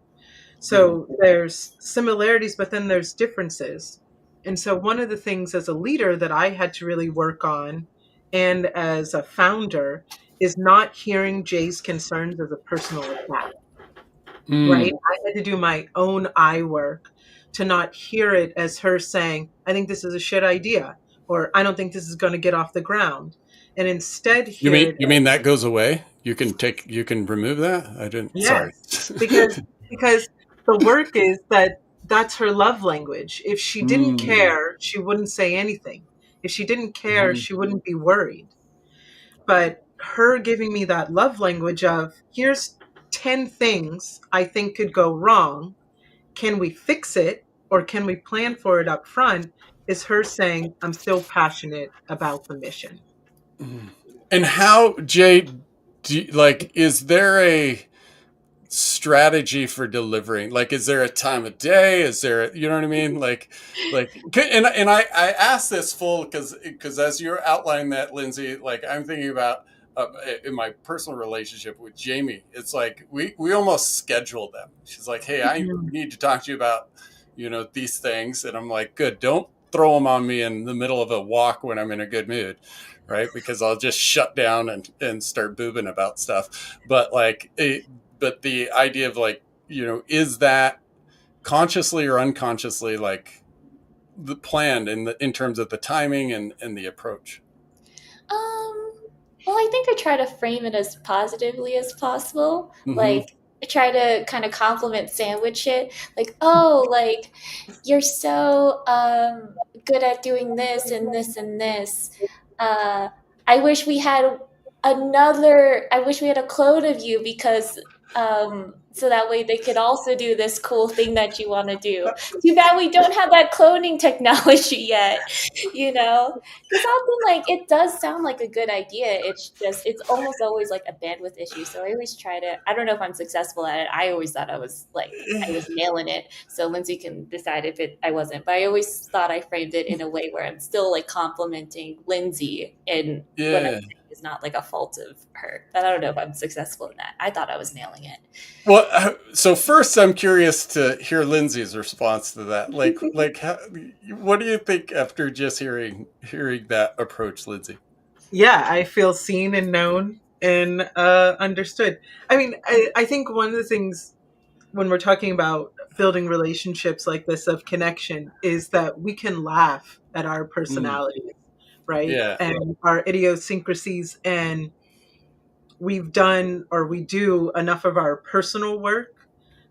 So there's similarities, but then there's differences. And so one of the things as a leader that I had to really work on and as a founder is not hearing Jay's concerns as a personal attack, right? I had to do my own eye work to not hear it as her saying, I think this is a shit idea, or I don't think this is going to get off the ground. And instead You hear mean it you mean that goes away? You can remove that? I didn't. Sorry. Yes, because the work is that that's her love language. If she didn't care, she wouldn't say anything. If she didn't care, she wouldn't be worried. But her giving me that love language of here's 10 things I think could go wrong. Can we fix it or can we plan for it up front? Is her saying, I'm still passionate about the mission. And how, Jay, is there a strategy for delivering? Like, is there a time of day? Is there, you know what I mean? And I asked this full because as you're outlining that, Lindsey, like I'm thinking about in my personal relationship with Jamie, it's like we almost schedule them. She's like, hey, I need to talk to you about, these things. And I'm like, good, don't throw them on me in the middle of a walk when I'm in a good mood. Right. Because I'll just shut down and start boobing about stuff. But but the idea of is that consciously or unconsciously the planned in terms of the timing and the approach? Well, I think I try to frame it as positively as possible. Like, I try to kind of compliment sandwich it. Like, oh, like, you're so good at doing this and this and this. I wish we had I wish we had a clone of you because so that way they could also do this cool thing that you want to do. Too bad we don't have that cloning technology yet, you know? Because often, like, it does sound like a good idea. It's almost always like a bandwidth issue. So I always try to, I don't know if I'm successful at it. I always thought I was nailing it. So Lindsey can decide if I wasn't. But I always thought I framed it in a way where I'm still like complimenting Lindsey and what I'm saying is not like a fault of her. But I don't know if I'm successful in that. I thought I was nailing it. Well, so first, I'm curious to hear Lindsey's response to that. What do you think after just hearing that approach, Lindsey? Yeah, I feel seen and known and understood. I mean, I think one of the things when we're talking about building relationships like this of connection is that we can laugh at our personalities, right? Yeah. And our idiosyncrasies. And we've done or we do enough of our personal work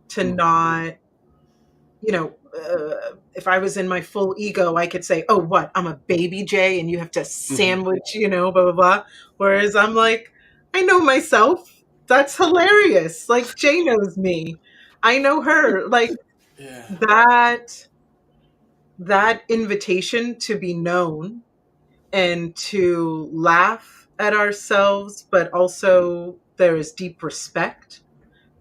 to not, if I was in my full ego, I could say, oh, what? I'm a baby Jay and you have to sandwich, blah, blah, blah. Whereas I'm like, I know myself. That's hilarious. Like Jay knows me. I know her. Like that invitation to be known and to laugh at ourselves, but also there is deep respect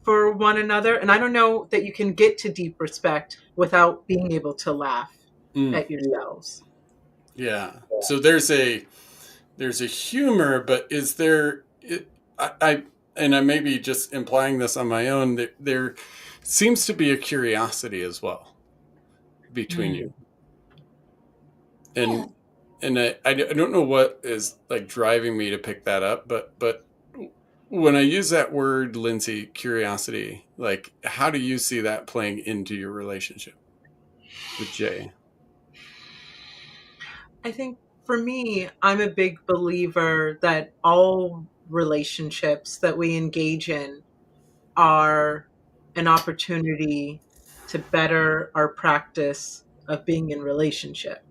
for one another. And I don't know that you can get to deep respect without being able to laugh at yourselves. Yeah. So there's a humor, but is there? I may be just implying this on my own. That there seems to be a curiosity as well between you, and I don't know what is like driving me to pick that up, but when I use that word, Lindsey, curiosity, like how do you see that playing into your relationship? with Jay? I think for me, I'm a big believer that all relationships that we engage in are an opportunity to better our practice of being in relationship.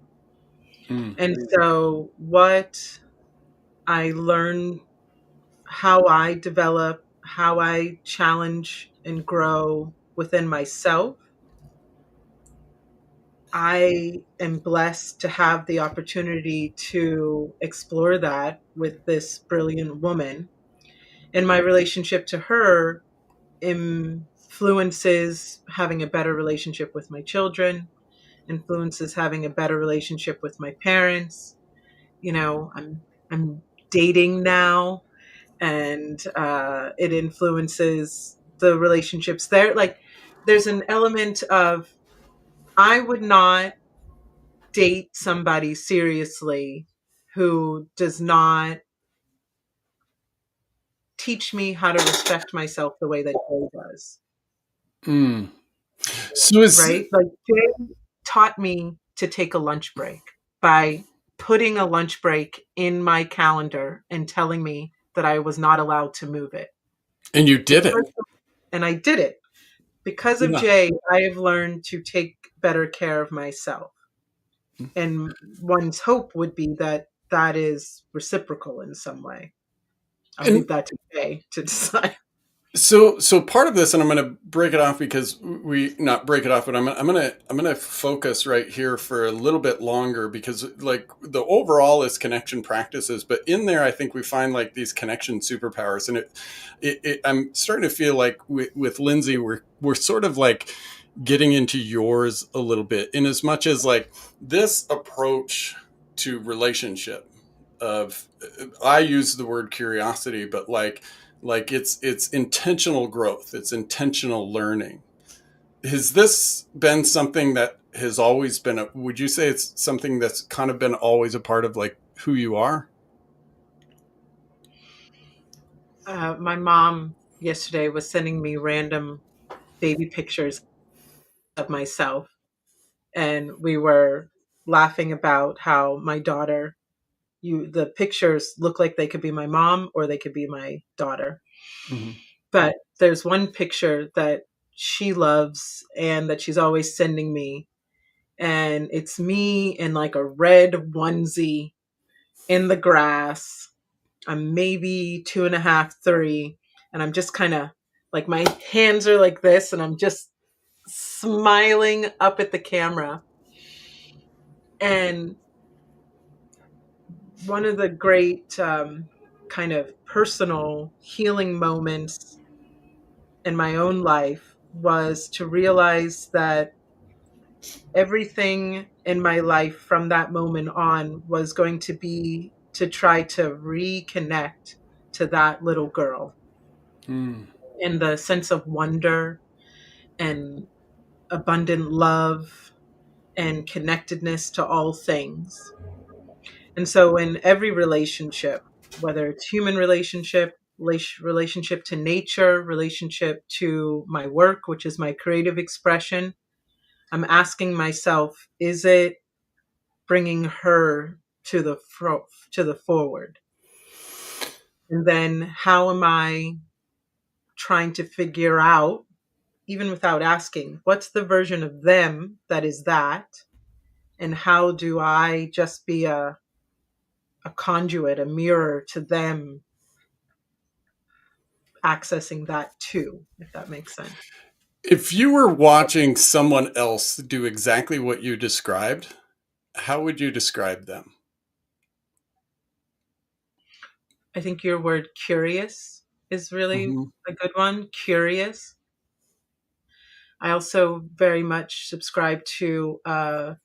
Mm. And so, what I learn, how I develop, how I challenge and grow within myself, I am blessed to have the opportunity to explore that with this brilliant woman. And my relationship to her influences having a better relationship with my children, influences having a better relationship with my parents. You know, I'm dating now, and it influences the relationships there. Like, there's an element of, I would not date somebody seriously who does not teach me how to respect myself the way that Jay does. Mm. So is Right? Like, Jay taught me to take a lunch break by putting a lunch break in my calendar and telling me that I was not allowed to move it. and you did it. Because, and I did it. Because of Yeah. Jay, I have learned to take better care of myself. And one's hope would be that that is reciprocal in some way. I'll And leave that to Jay to decide. so part of this, and I'm going to break it off because we not break it off, but I'm gonna focus right here for a little bit longer because like the overall is connection practices, but in there I think we find like these connection superpowers, and I'm starting to feel like with Lindsey we're sort of like getting into yours a little bit in as much as like this approach to relationship of, I use the word curiosity, but like it's intentional growth, it's intentional learning. Has this been something that has always been would you say it's something that's kind of been always a part of like who you are? My mom yesterday was sending me random baby pictures of myself, and we were laughing about how my daughter, the pictures look like they could be my mom or they could be my daughter. Mm-hmm. But there's one picture that she loves and that she's always sending me, and it's me in like a red onesie in the grass. I'm maybe 2.5, 3, and I'm just kind of like, my hands are like this, and I'm just smiling up at the camera. And one of the great kind of personal healing moments in my own life was to realize that everything in my life from that moment on was going to be to try to reconnect to that little girl, Mm. and the sense of wonder and abundant love and connectedness to all things. And so in every relationship, whether it's human relationship to nature, relationship to my work, which is my creative expression, I'm asking myself, is it bringing her to the forward? And then how am I trying to figure out, even without asking, what's the version of them that is that? And how do I just be a conduit, a mirror to them accessing that too, if that makes sense. If you were watching someone else do exactly what you described, how would you describe them? I think your word curious is really Mm-hmm. a good one. Curious. I also very much subscribe to the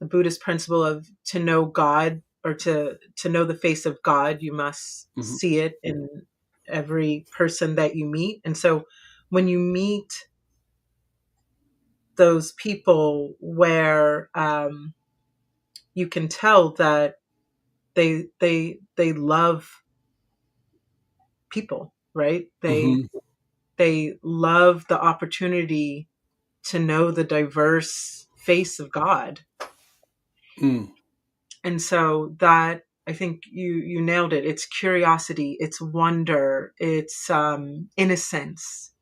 Buddhist principle of, to know God, or to know the face of God, you must Mm-hmm. see it in every person that you meet. And so when you meet those people where you can tell that they love people, right? Mm-hmm. They love the opportunity to know the diverse face of God. Mm. And so that, I think you nailed it. It's curiosity, it's wonder, it's innocence,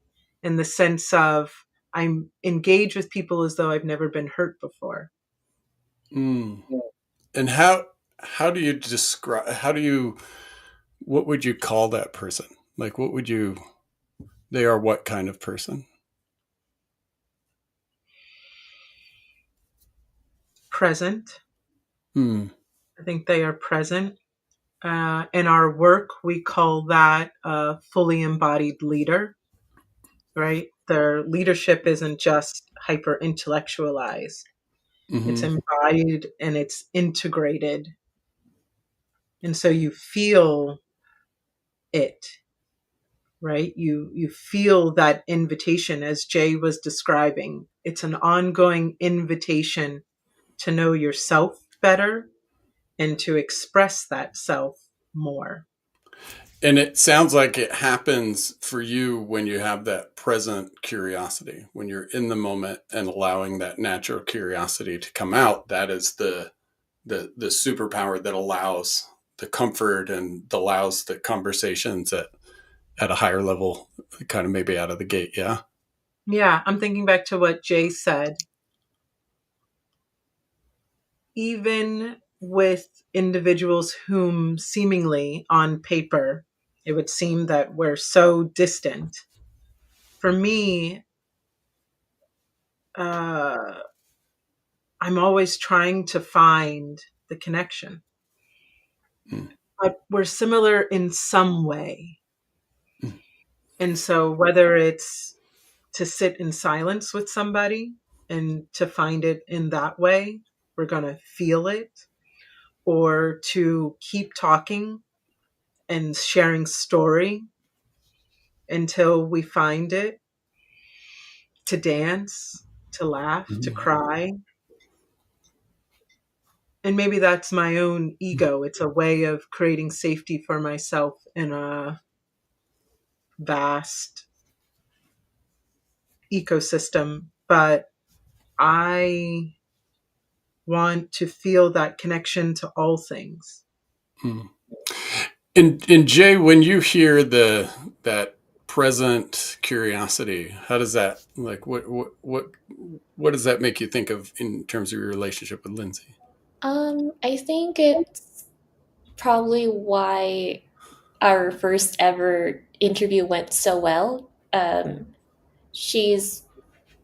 in the sense of I'm engaged with people as though I've never been hurt before. Mm. And how do you describe, what would you call that person? Like, they are what kind of person? Present. Mm. I think they are present. In our work, we call that a fully embodied leader, right? Their leadership isn't just hyper intellectualized, it's Mm-hmm. embodied and it's integrated. And so you feel it, right? You feel that invitation, as Jay was describing. It's an ongoing invitation to know yourself better and to express that self more. And it sounds like it happens for you when you have that present curiosity, when you're in the moment and allowing that natural curiosity to come out. That is the superpower that allows the comfort and allows the conversations at a higher level, kind of maybe out of the gate. Yeah. Yeah, I'm thinking back to what Jay said. Even with individuals whom seemingly on paper it would seem that we're so distant, for me, uh, I'm always trying to find the connection. Mm. But we're similar in some way. Mm. And so, whether it's to sit in silence with somebody and to find it in that way, we're going to feel it, or to keep talking and sharing story until we find it, to dance, to laugh, to Mm. cry. And maybe that's my own ego. It's a way of creating safety for myself in a vast ecosystem. But I want to feel that connection to all things. Mm. And Jay, when you hear that present curiosity, how does that, like, what does that make you think of in terms of your relationship with Lindsey? I think it's probably why our first ever interview went so well. She's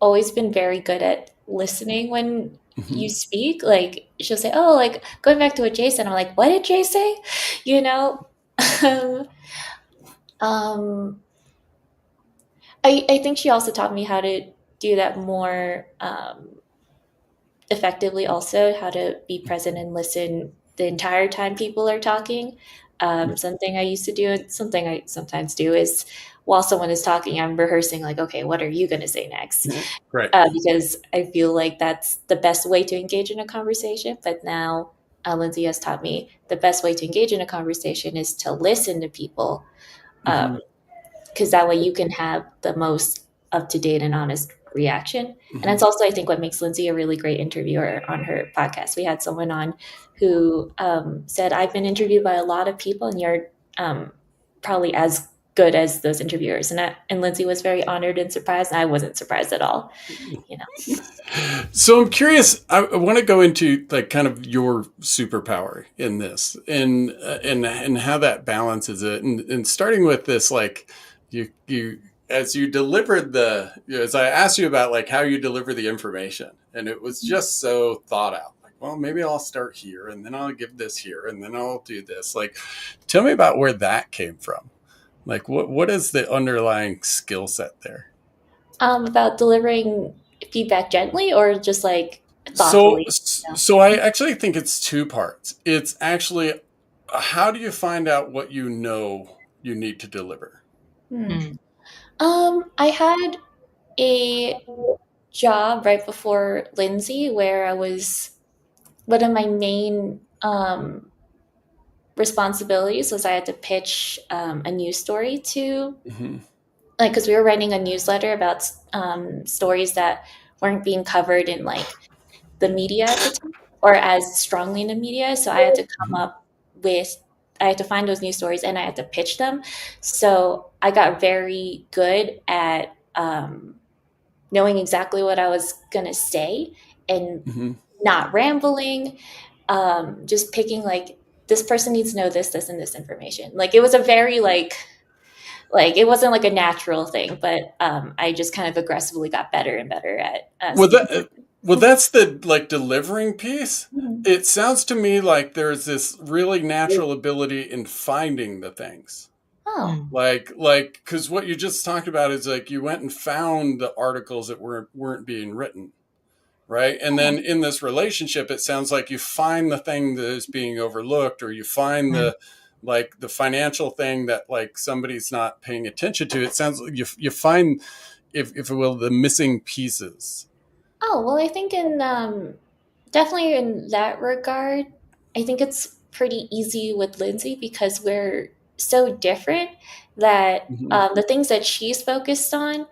always been very good at listening when you Mm-hmm. speak. Like she'll say, "Oh, like going back to what Jay said," I'm like, "What did Jay say?" You know. um, I think she also taught me how to do that more effectively. Also, how to be present and listen the entire time people are talking. Something I used to do, and something I sometimes do, is while someone is talking, I'm rehearsing, like, okay, what are you going to say next? Right. Because I feel like that's the best way to engage in a conversation. But now Lindsey has taught me the best way to engage in a conversation is to listen to people, Mm-hmm. because that way you can have the most up to date and honest reaction. And Mm-hmm. that's also, I think, what makes Lindsey a really great interviewer on her podcast. We had someone on who said, I've been interviewed by a lot of people, and you're probably as good as those interviewers. And Lindsey was very honored and surprised. And I wasn't surprised at all. You know. So I'm curious. I want to go into, like, kind of your superpower in this, and how that balances it, and starting with this, like, you as you delivered as I asked you about, like, how you deliver the information, and it was just so thought out. Like, well, maybe I'll start here, and then I'll give this here, and then I'll do this. Like, tell me about where that came from. Like, what is the underlying skill set there? About delivering feedback gently or just like So, thoughtfully. You so I actually think it's two parts. It's actually, how do you find out what you need to deliver? know? Mm. I had a job right before Lindsey where I was one of my main responsibilities was I had to pitch a news story to, Mm-hmm. like, because we were writing a newsletter about stories that weren't being covered in like the media at the time, or as strongly in the media. So I had to come up with, I had to find those news stories and I had to pitch them. So I got very good at knowing exactly what I was going to say and Mm-hmm. not rambling, just picking like, this person needs to know this, this, and this information. Like it was a very like it wasn't like a natural thing, but I just kind of aggressively got better and better at Well, speaking. that's the like delivering piece. Mhm. It sounds to me like there's this really natural ability in finding the things. Oh, Like, because what you just talked about is like you went and found the articles that weren't being written, right? And then in this relationship, it sounds like you find the thing that is being overlooked, or you find the like the financial thing that like somebody's not paying attention to. It sounds like you find, if it will, the missing pieces. oh, well, I think in definitely in that regard, I think it's pretty easy with Lindsey because we're so different that Mm-hmm. the things that she's focused on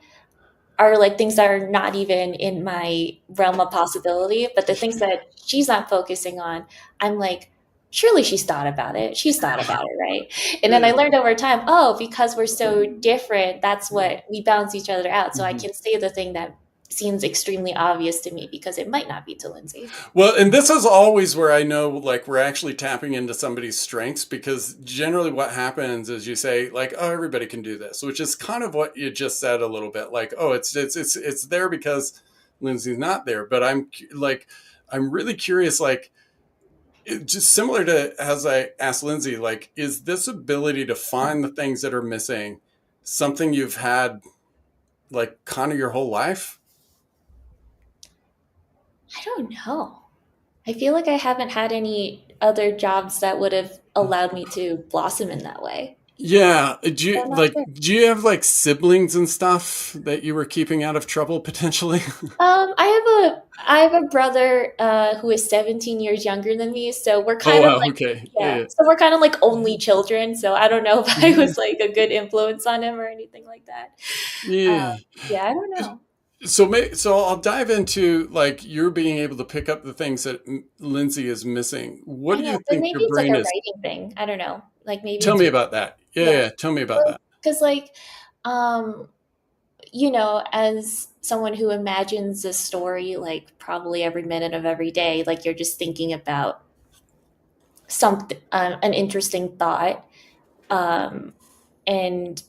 are like things that are not even in my realm of possibility. But the things that she's not focusing on, I'm like, surely she's thought about it. She's thought about it, right? And then I learned over time, oh, because we're so different, that's what we balance each other out. So I Mm-hmm. can say the thing that seems extremely obvious to me because it might not be to Lindsey. Well, and this is always where I know like we're actually tapping into somebody's strengths, because generally what happens is you say like, oh, everybody can do this, which is kind of what you just said a little bit, like, oh, it's there because Lindsey's not there. But I'm really curious, like just similar to as I asked Lindsey, like, is this ability to find the things that are missing something you've had like kind of your whole life? I don't know. I feel like I haven't had any other jobs that would have allowed me to blossom in that way. Yeah. I'm not sure. Do you have like siblings and stuff that you were keeping out of trouble potentially? I have a brother who is 17 years younger than me, so we're Oh kind of wow. like, Okay. yeah, Yeah. so we're kind of like only children. So I don't know if I Mhm. was like a good influence on him or anything like that. Yeah. Yeah, I don't know. So I'll dive into like you're being able to pick up the things that Lindsey is missing. What I do know, you but think maybe your it's like brain a is? writing thing. I don't know. Like maybe Tell it's me about that. Yeah. yeah, Yeah. Tell me about that. because like um, as someone who imagines a story like probably every minute of every day, like you're just thinking about something, an interesting thought, um, and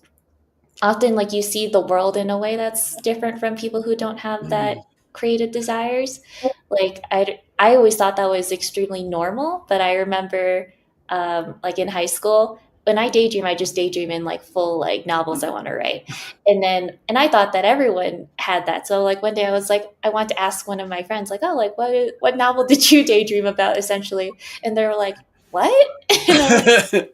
often like you see the world in a way that's different from people who don't have that Mhm. creative desires. Like I always thought that was extremely normal, but I remember like in high school when I daydream, I just daydream in like full like novels I want to write. And I thought that everyone had that. So like one day I was like, I want to ask one of my friends like, oh, like what novel did you daydream about essentially? And they were like, what? And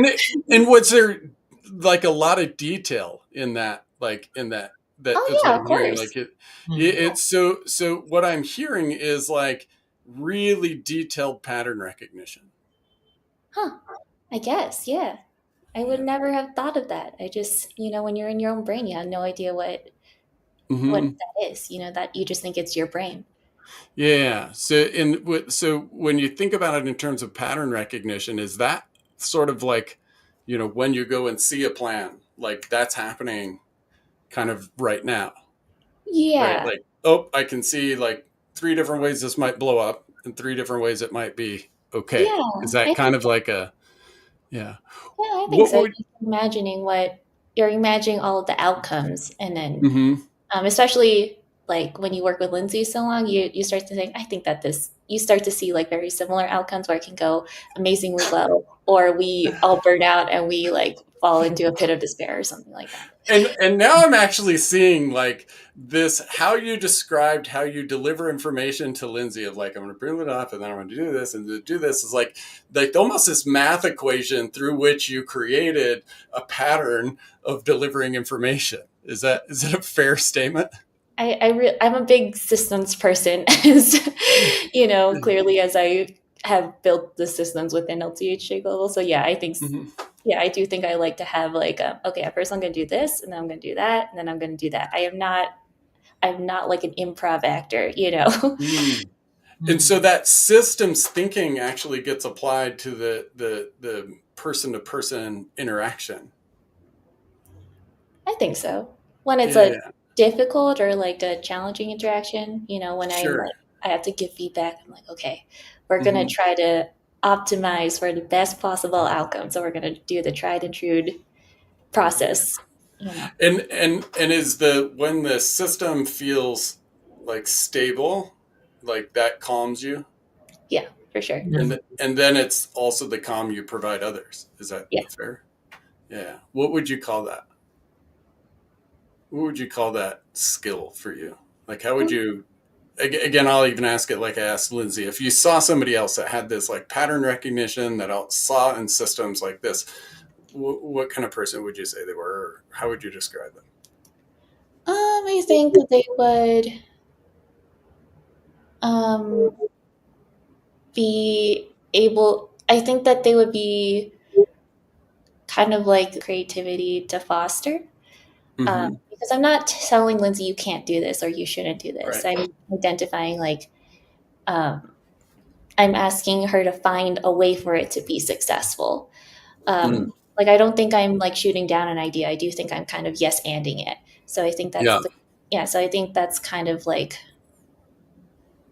I was And was there like a lot of detail in that, like in that, that oh is what yeah, of I'm hearing. course. Like it's so what I'm hearing is like really detailed pattern recognition. Huh. I guess, yeah. I would Yeah. never have thought of that. I just, when you're in your own brain, you have no idea what Hmm. that is, that you just think it's your brain. Yeah. So when you think about it in terms of pattern recognition, is that sort of like, when you go and see a plan, like that's happening kind of right now, right? Yeah. Like, oh, I can see like three different ways this might blow up and three different ways it might be okay. Yeah. Is that I kind think of like a, yeah. yeah, I think What so. would, You're imagining all of the outcomes and then mm-hmm. especially like when you work with Lindsay so long, you start to think, I think that you start to see like very similar outcomes where it can go amazingly well, or we all burn out and we like fall into a pit of despair or something like that. And now I'm actually seeing like this, how you described how you deliver information to Lindsey of like, I'm going to bring it up and then I'm going to do this and to do this is like almost this math equation through which you created a pattern of delivering information. Is that a fair statement? I'm a big systems person, as clearly as I have built the systems within LTHJ Global. So yeah, Mm-hmm. I do think I like to have like, okay, at first I'm going to do this, and then I'm going to do that, and then I'm going to do that. I am not I'm not like an improv actor, Mm. And so that systems thinking actually gets applied to the person to person interaction. I think so. When it's a Yeah, difficult or like a challenging interaction, when sure. I have to give feedback, I'm like, okay, we're gonna Hmm. try to optimize for the best possible outcome. So we're gonna do the tried and true process. And is when the system feels like stable, like that calms you, Yeah, for sure. and then it's also the calm you provide others. Is that Yeah. fair? Yeah. What would you call that? What would you call that skill for you? Like, how would you? Again, I'll even ask it like I asked Lindsey. If you saw somebody else that had this like pattern recognition that saw in systems like this, what kind of person would you say they were? Or how would you describe them? I think that they would um, be able. I think that they would be kind of like creativity to foster. Mm-hmm. Because I'm not telling Lindsey you can't do this or you shouldn't do this. Right. I'm identifying like um, I'm asking her to find a way for it to be successful. Mm. Like I don't think I'm like shooting down an idea. I do think I'm kind of yes anding it. So I think Yeah. so I think that's kind of like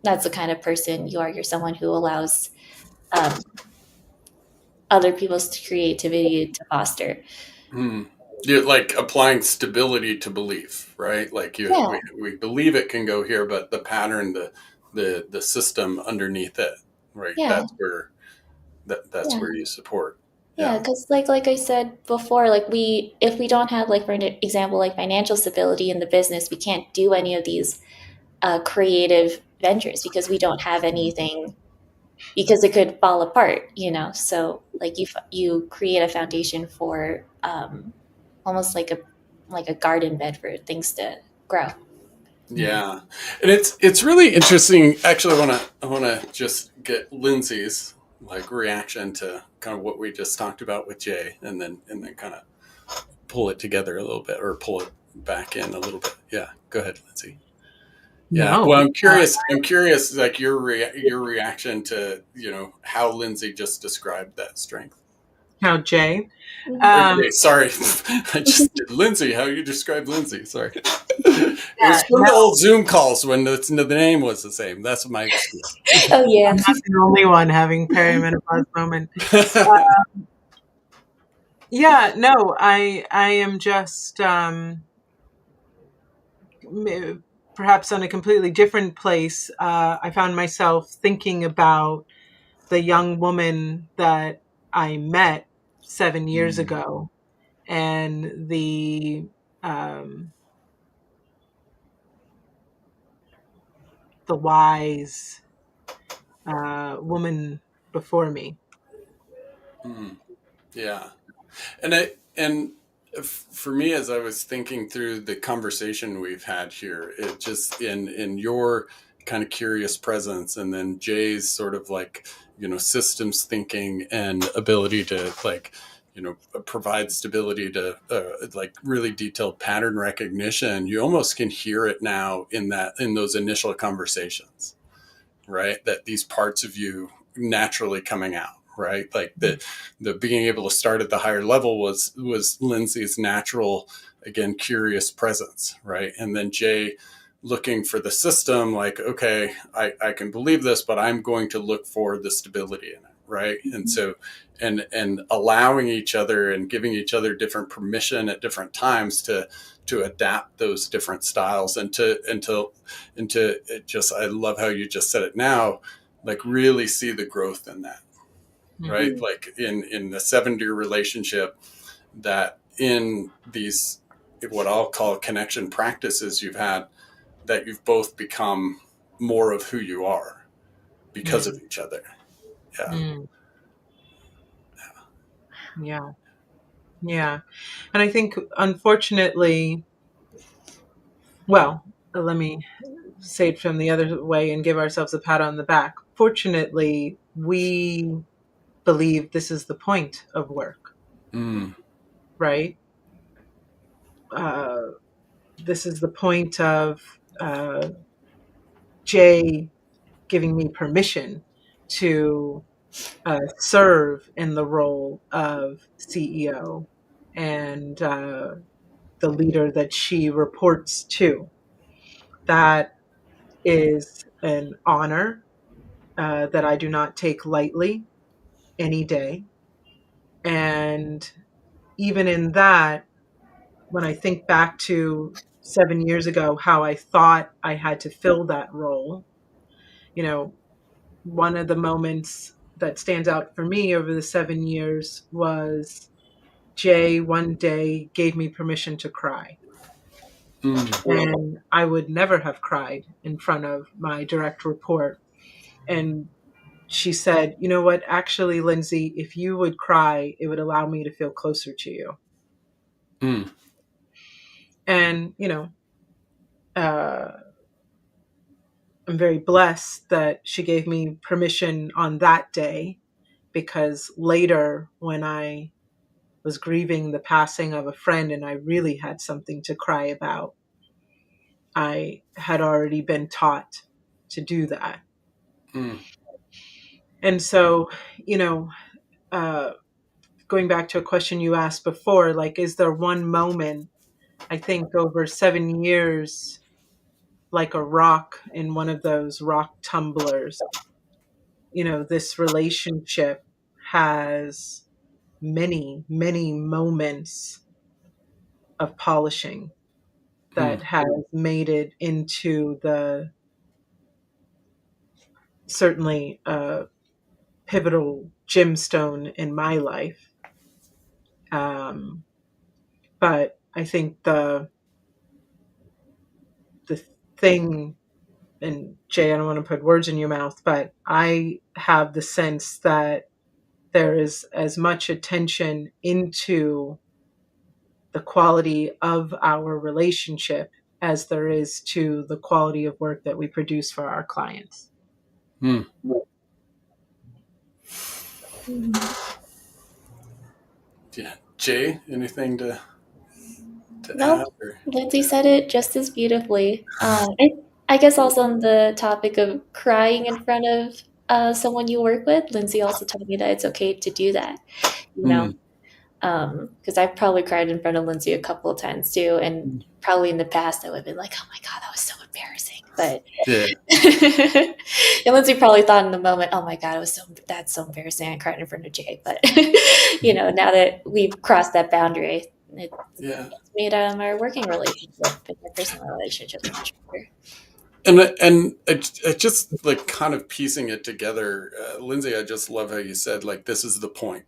that's the kind of person you are. You're someone who allows um, other people's creativity to foster. Mm. You're like applying stability to belief, right? Like Yeah, we believe it can go here, but the pattern, the system underneath it, right? yeah, That's yeah. where you support. Yeah, Yeah. because like I said before, like if we don't have like for an example like financial stability in the business, we can't do any of these creative ventures because we don't have anything because it could fall apart. So like you create a foundation for almost like a garden bed for things to grow. Yeah, and it's really interesting. Actually, I want to just get Lindsey's like reaction to kind of what we just talked about with Jay, and then kind of pull it together a little bit or pull it back in a little bit. Yeah, go ahead, Lindsey. Yeah, No. well, I'm curious. I'm curious, like your reaction to how Lindsey just described that strength. How Jay? Mhm. Or Um, Jay, sorry, I just did Lindsey. How you describe Lindsey? Sorry, it was from no, the old Zoom calls when the name was the same. That's my excuse. Oh yeah. I'm not the only one having perimenopause moment. Yeah, no, I am just perhaps on a completely different place. I found myself thinking about the young woman that I met 7 years Mm, ago, and um, the wise woman before me. mm, yeah, and for me, as I was thinking through the conversation we've had here, it just in your kind of curious presence, and then Jay's sort of like systems thinking and ability to like provide stability to like really detailed pattern recognition. You almost can hear it now in those initial conversations, right? That these parts of you naturally coming out, right? Like the being able to start at the higher level was Lindsey's natural, again, curious presence, right? And then Jay looking for the system, like, okay, I can believe this, but I'm going to look for the stability in it, right? And so and allowing each other and giving each other different permission at different times to adapt those different styles and to it just I love how you just said it now, like really see the growth in that, right? Mhm. Like in the 7-year relationship, that in these what I'll call connection practices you've had, that you've both become more of who you are because of Mm, each other. Yeah. mm, yeah, yeah. And I think, unfortunately, well, let me say it from the other way and give ourselves a pat on the back. Fortunately, we believe this is the point of work, Mm, right? Uh, this is the point of Jay giving me permission to serve in the role of CEO and the leader that she reports to. That is an honor that I do not take lightly any day. And even in that, when I think back to 7 years ago, how I thought I had to fill that role, you know, one of the moments that stands out for me over the 7 years was Jay one day gave me permission to cry. And I would never have cried in front of my direct report. And she said, you know what, actually, Lindsey, if you would cry, it would allow me to feel closer to you. Mm. And, I'm very blessed that she gave me permission on that day, because later, when I was grieving the passing of a friend and I really had something to cry about, I had already been taught to do that. Mm. And so, you know, uh, going back to a question you asked before, like, is there one moment, I think over 7 years, like a rock in one of those rock tumblers, this relationship has many, many moments of polishing that Mm. has made it into the certainly pivotal gemstone in my life. But I think the thing, and Jay, I don't want to put words in your mouth, but I have the sense that there is as much attention into the quality of our relationship as there is to the quality of work that we produce for our clients. Mm. Yeah. Jay, anything to add? Nope. Lindsey said it just as beautifully. I guess also on the topic of crying in front of someone you work with, Lindsey also told me that it's okay to do that, you know, Mm. because I've probably cried in front of Lindsey a couple of times too, and probably in the past I would have been like, "Oh my god, that was so embarrassing," but Yeah. and Lindsey probably thought in the moment, "Oh my god, that's so embarrassing. I cried in front of Jay," but now that we've crossed that boundary, Yeah. it's made our working relationship and our personal relationships much better. And I just like kind of piecing it together, Lindsey. I just love how you said like this is the point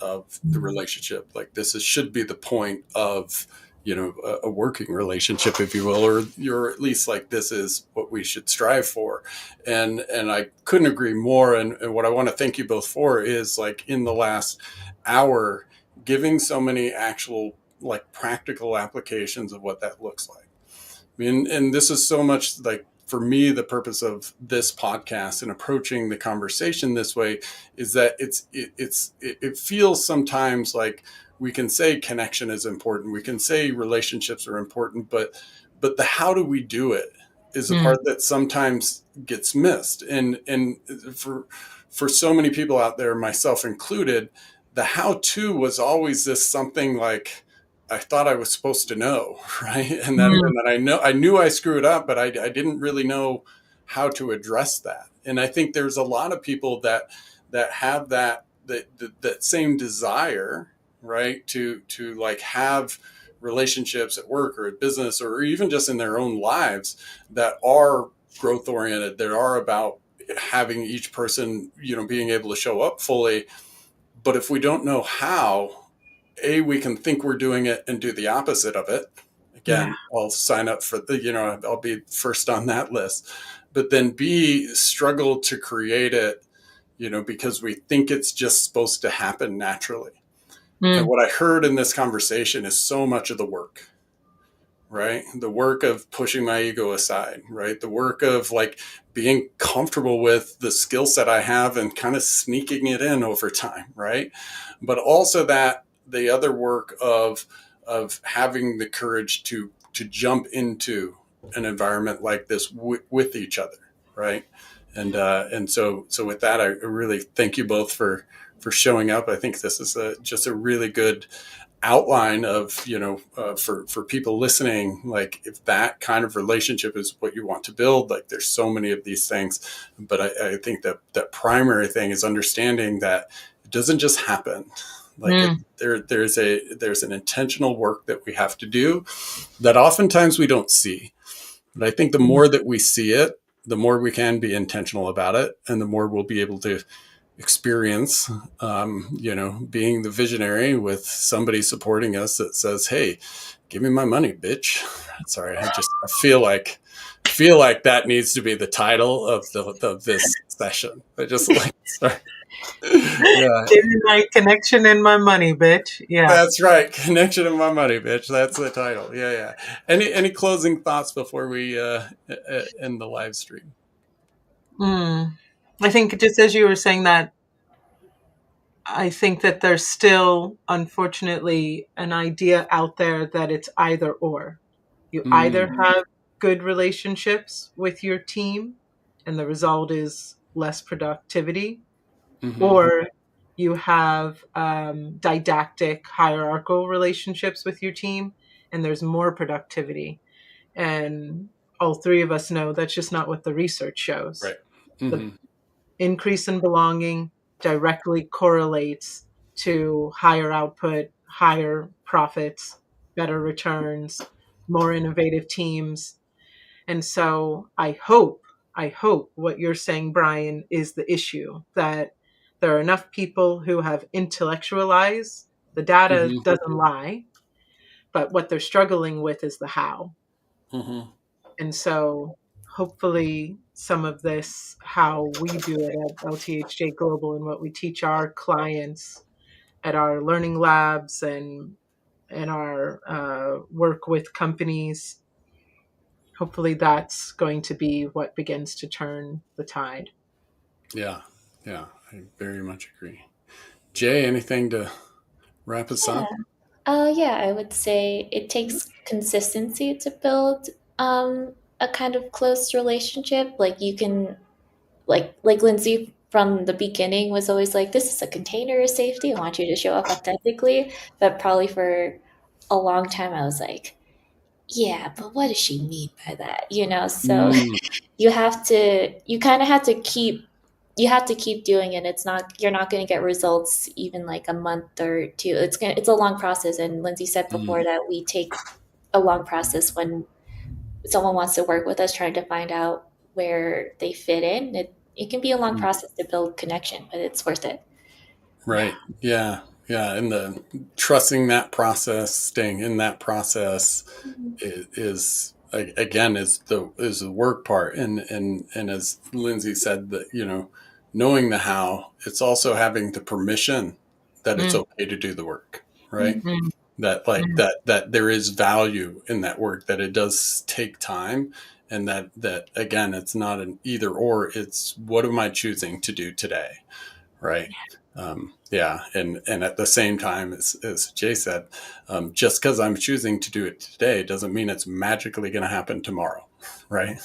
of the relationship. Like should be the point of a working relationship, if you will, or you're at least like this is what we should strive for. And I couldn't agree more. And what I want to thank you both for is like in the last hour, giving so many actual like practical applications of what that looks like. I mean, and this is so much like for me, the purpose of this podcast and approaching the conversation this way is that it feels sometimes like we can say connection is important. We can say relationships are important, but the how do we do it is the part that sometimes gets missed. And for so many people out there, myself included, the how to was always this something like I thought I was supposed to know, right? And that I knew I screwed up, but I didn't really know how to address that. And I think there's a lot of people that have that same desire, right? To like have relationships at work or at business or even just in their own lives that are growth oriented, that are about having each person, being able to show up fully. But if we don't know how, we can think we're doing it and do the opposite of it. Again, yeah. I'll sign up for I'll be first on that list. But then B, struggle to create it, because we think it's just supposed to happen naturally. And what I heard in this conversation is so much of the work, right? The work of pushing my ego aside, right? The work of like being comfortable with the skill set I have and kind of sneaking it in over time, right? But also that the other work of having the courage to jump into an environment like this with each other, right? And so with that, I really thank you both for showing up. I think this is just a really good outline of, for people listening, like if that kind of relationship is what you want to build, like there's so many of these things, but I think that that primary thing is understanding that it doesn't just happen. Like there's an intentional work that we have to do that oftentimes we don't see. But I think the more that we see it, the more we can be intentional about it, and the more we'll be able to experience, being the visionary with somebody supporting us that says, "Hey, give me my money, bitch." Sorry, I feel like that needs to be the title of this session. I just like, sorry. Yeah. Give me my connection and my money, bitch. Yeah. That's right. Connection and my money, bitch. That's the title. Yeah. Any closing thoughts before we end the live stream? I think just as you were saying that, I think that there's still, unfortunately, an idea out there that it's either or. You either have good relationships with your team, and the result is less productivity, or you have didactic, hierarchical relationships with your team, and there's more productivity. And all three of us know that's just not what the research shows. Right. The increase in belonging directly correlates to higher output, higher profits, better returns, more innovative teams. And so I hope what you're saying, Brian, is the issue, that there are enough people who have intellectualized the data doesn't lie, but what they're struggling with is the how. And so hopefully some of this, how we do it at LTHJ Global and what we teach our clients at our learning labs and our work with companies, hopefully that's going to be what begins to turn the tide. Yeah, I very much agree. Jay, anything to wrap us up? Yeah, I would say it takes consistency to build a kind of close relationship. Like you can, like Lindsey from the beginning was always like, "This is a container of safety. I want you to show up authentically." But probably for a long time, I was like, "Yeah, but what does she mean by that?" So you kind of have to keep doing it. You're not going to get results even like a month or two. It's a long process. And Lindsey said before that we take a long process when someone wants to work with us, trying to find out where they fit in. It can be a long process to build connection, but it's worth it. Right. Yeah. And the trusting that process, staying in that process is the work part. And as Lindsey said, that, knowing the how, it's also having the permission that it's okay to do the work, right? That there is value in that work, that it does take time, and that again, it's not an either or, it's what am I choosing to do today, right? And at the same time, as Jay said, just because I'm choosing to do it today doesn't mean it's magically going to happen tomorrow, right?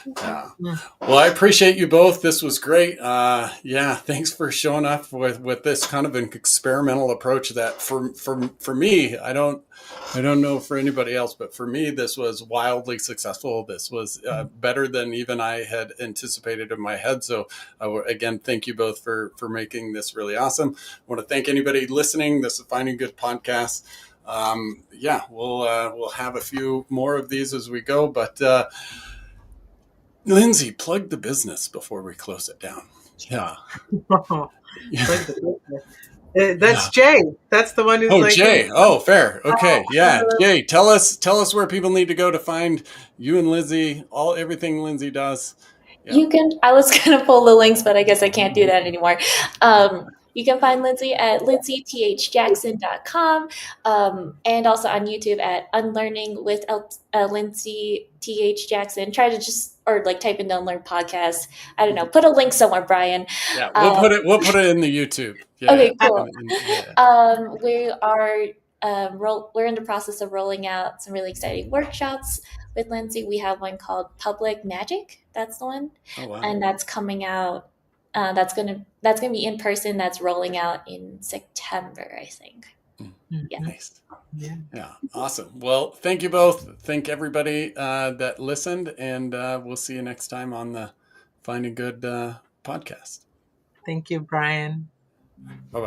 Well, I appreciate you both. This was great. Thanks for showing up with this kind of an experimental approach that for me, I don't know for anybody else, but for me, this was wildly successful. This was better than even I had anticipated in my head. So again, thank you both for making this really awesome. I want to thank anybody listening. This is Finding Good Podcast. We'll have a few more of these as we go, but Lindsey, plug the business before we close it down. Yeah. That's Jay. That's the one who's Jay. Oh, fair. Okay. Yeah. Jay, tell us where people need to go to find you and Lindsey, everything Lindsey does. Yeah. I was going to pull the links, but I guess I can't do that anymore. You can find Lindsey at lindseythjackson.com, and also on YouTube at Unlearning with Lindsey T.H. Jackson. Try to type in the Unlearn podcast. I don't know. Put a link somewhere, Brian. Yeah, we'll put it in the YouTube. Yeah, okay, cool. We are we're in the process of rolling out some really exciting workshops with Lindsey. We have one called Public Magic. That's the one. Oh, wow. And that's coming out. That's gonna be in person. That's rolling out in September, I think. Yeah. Nice. Yeah. Awesome. Well, thank you both. Thank everybody that listened, and we'll see you next time on the Finding Good podcast. Thank you, Brian. Bye-bye.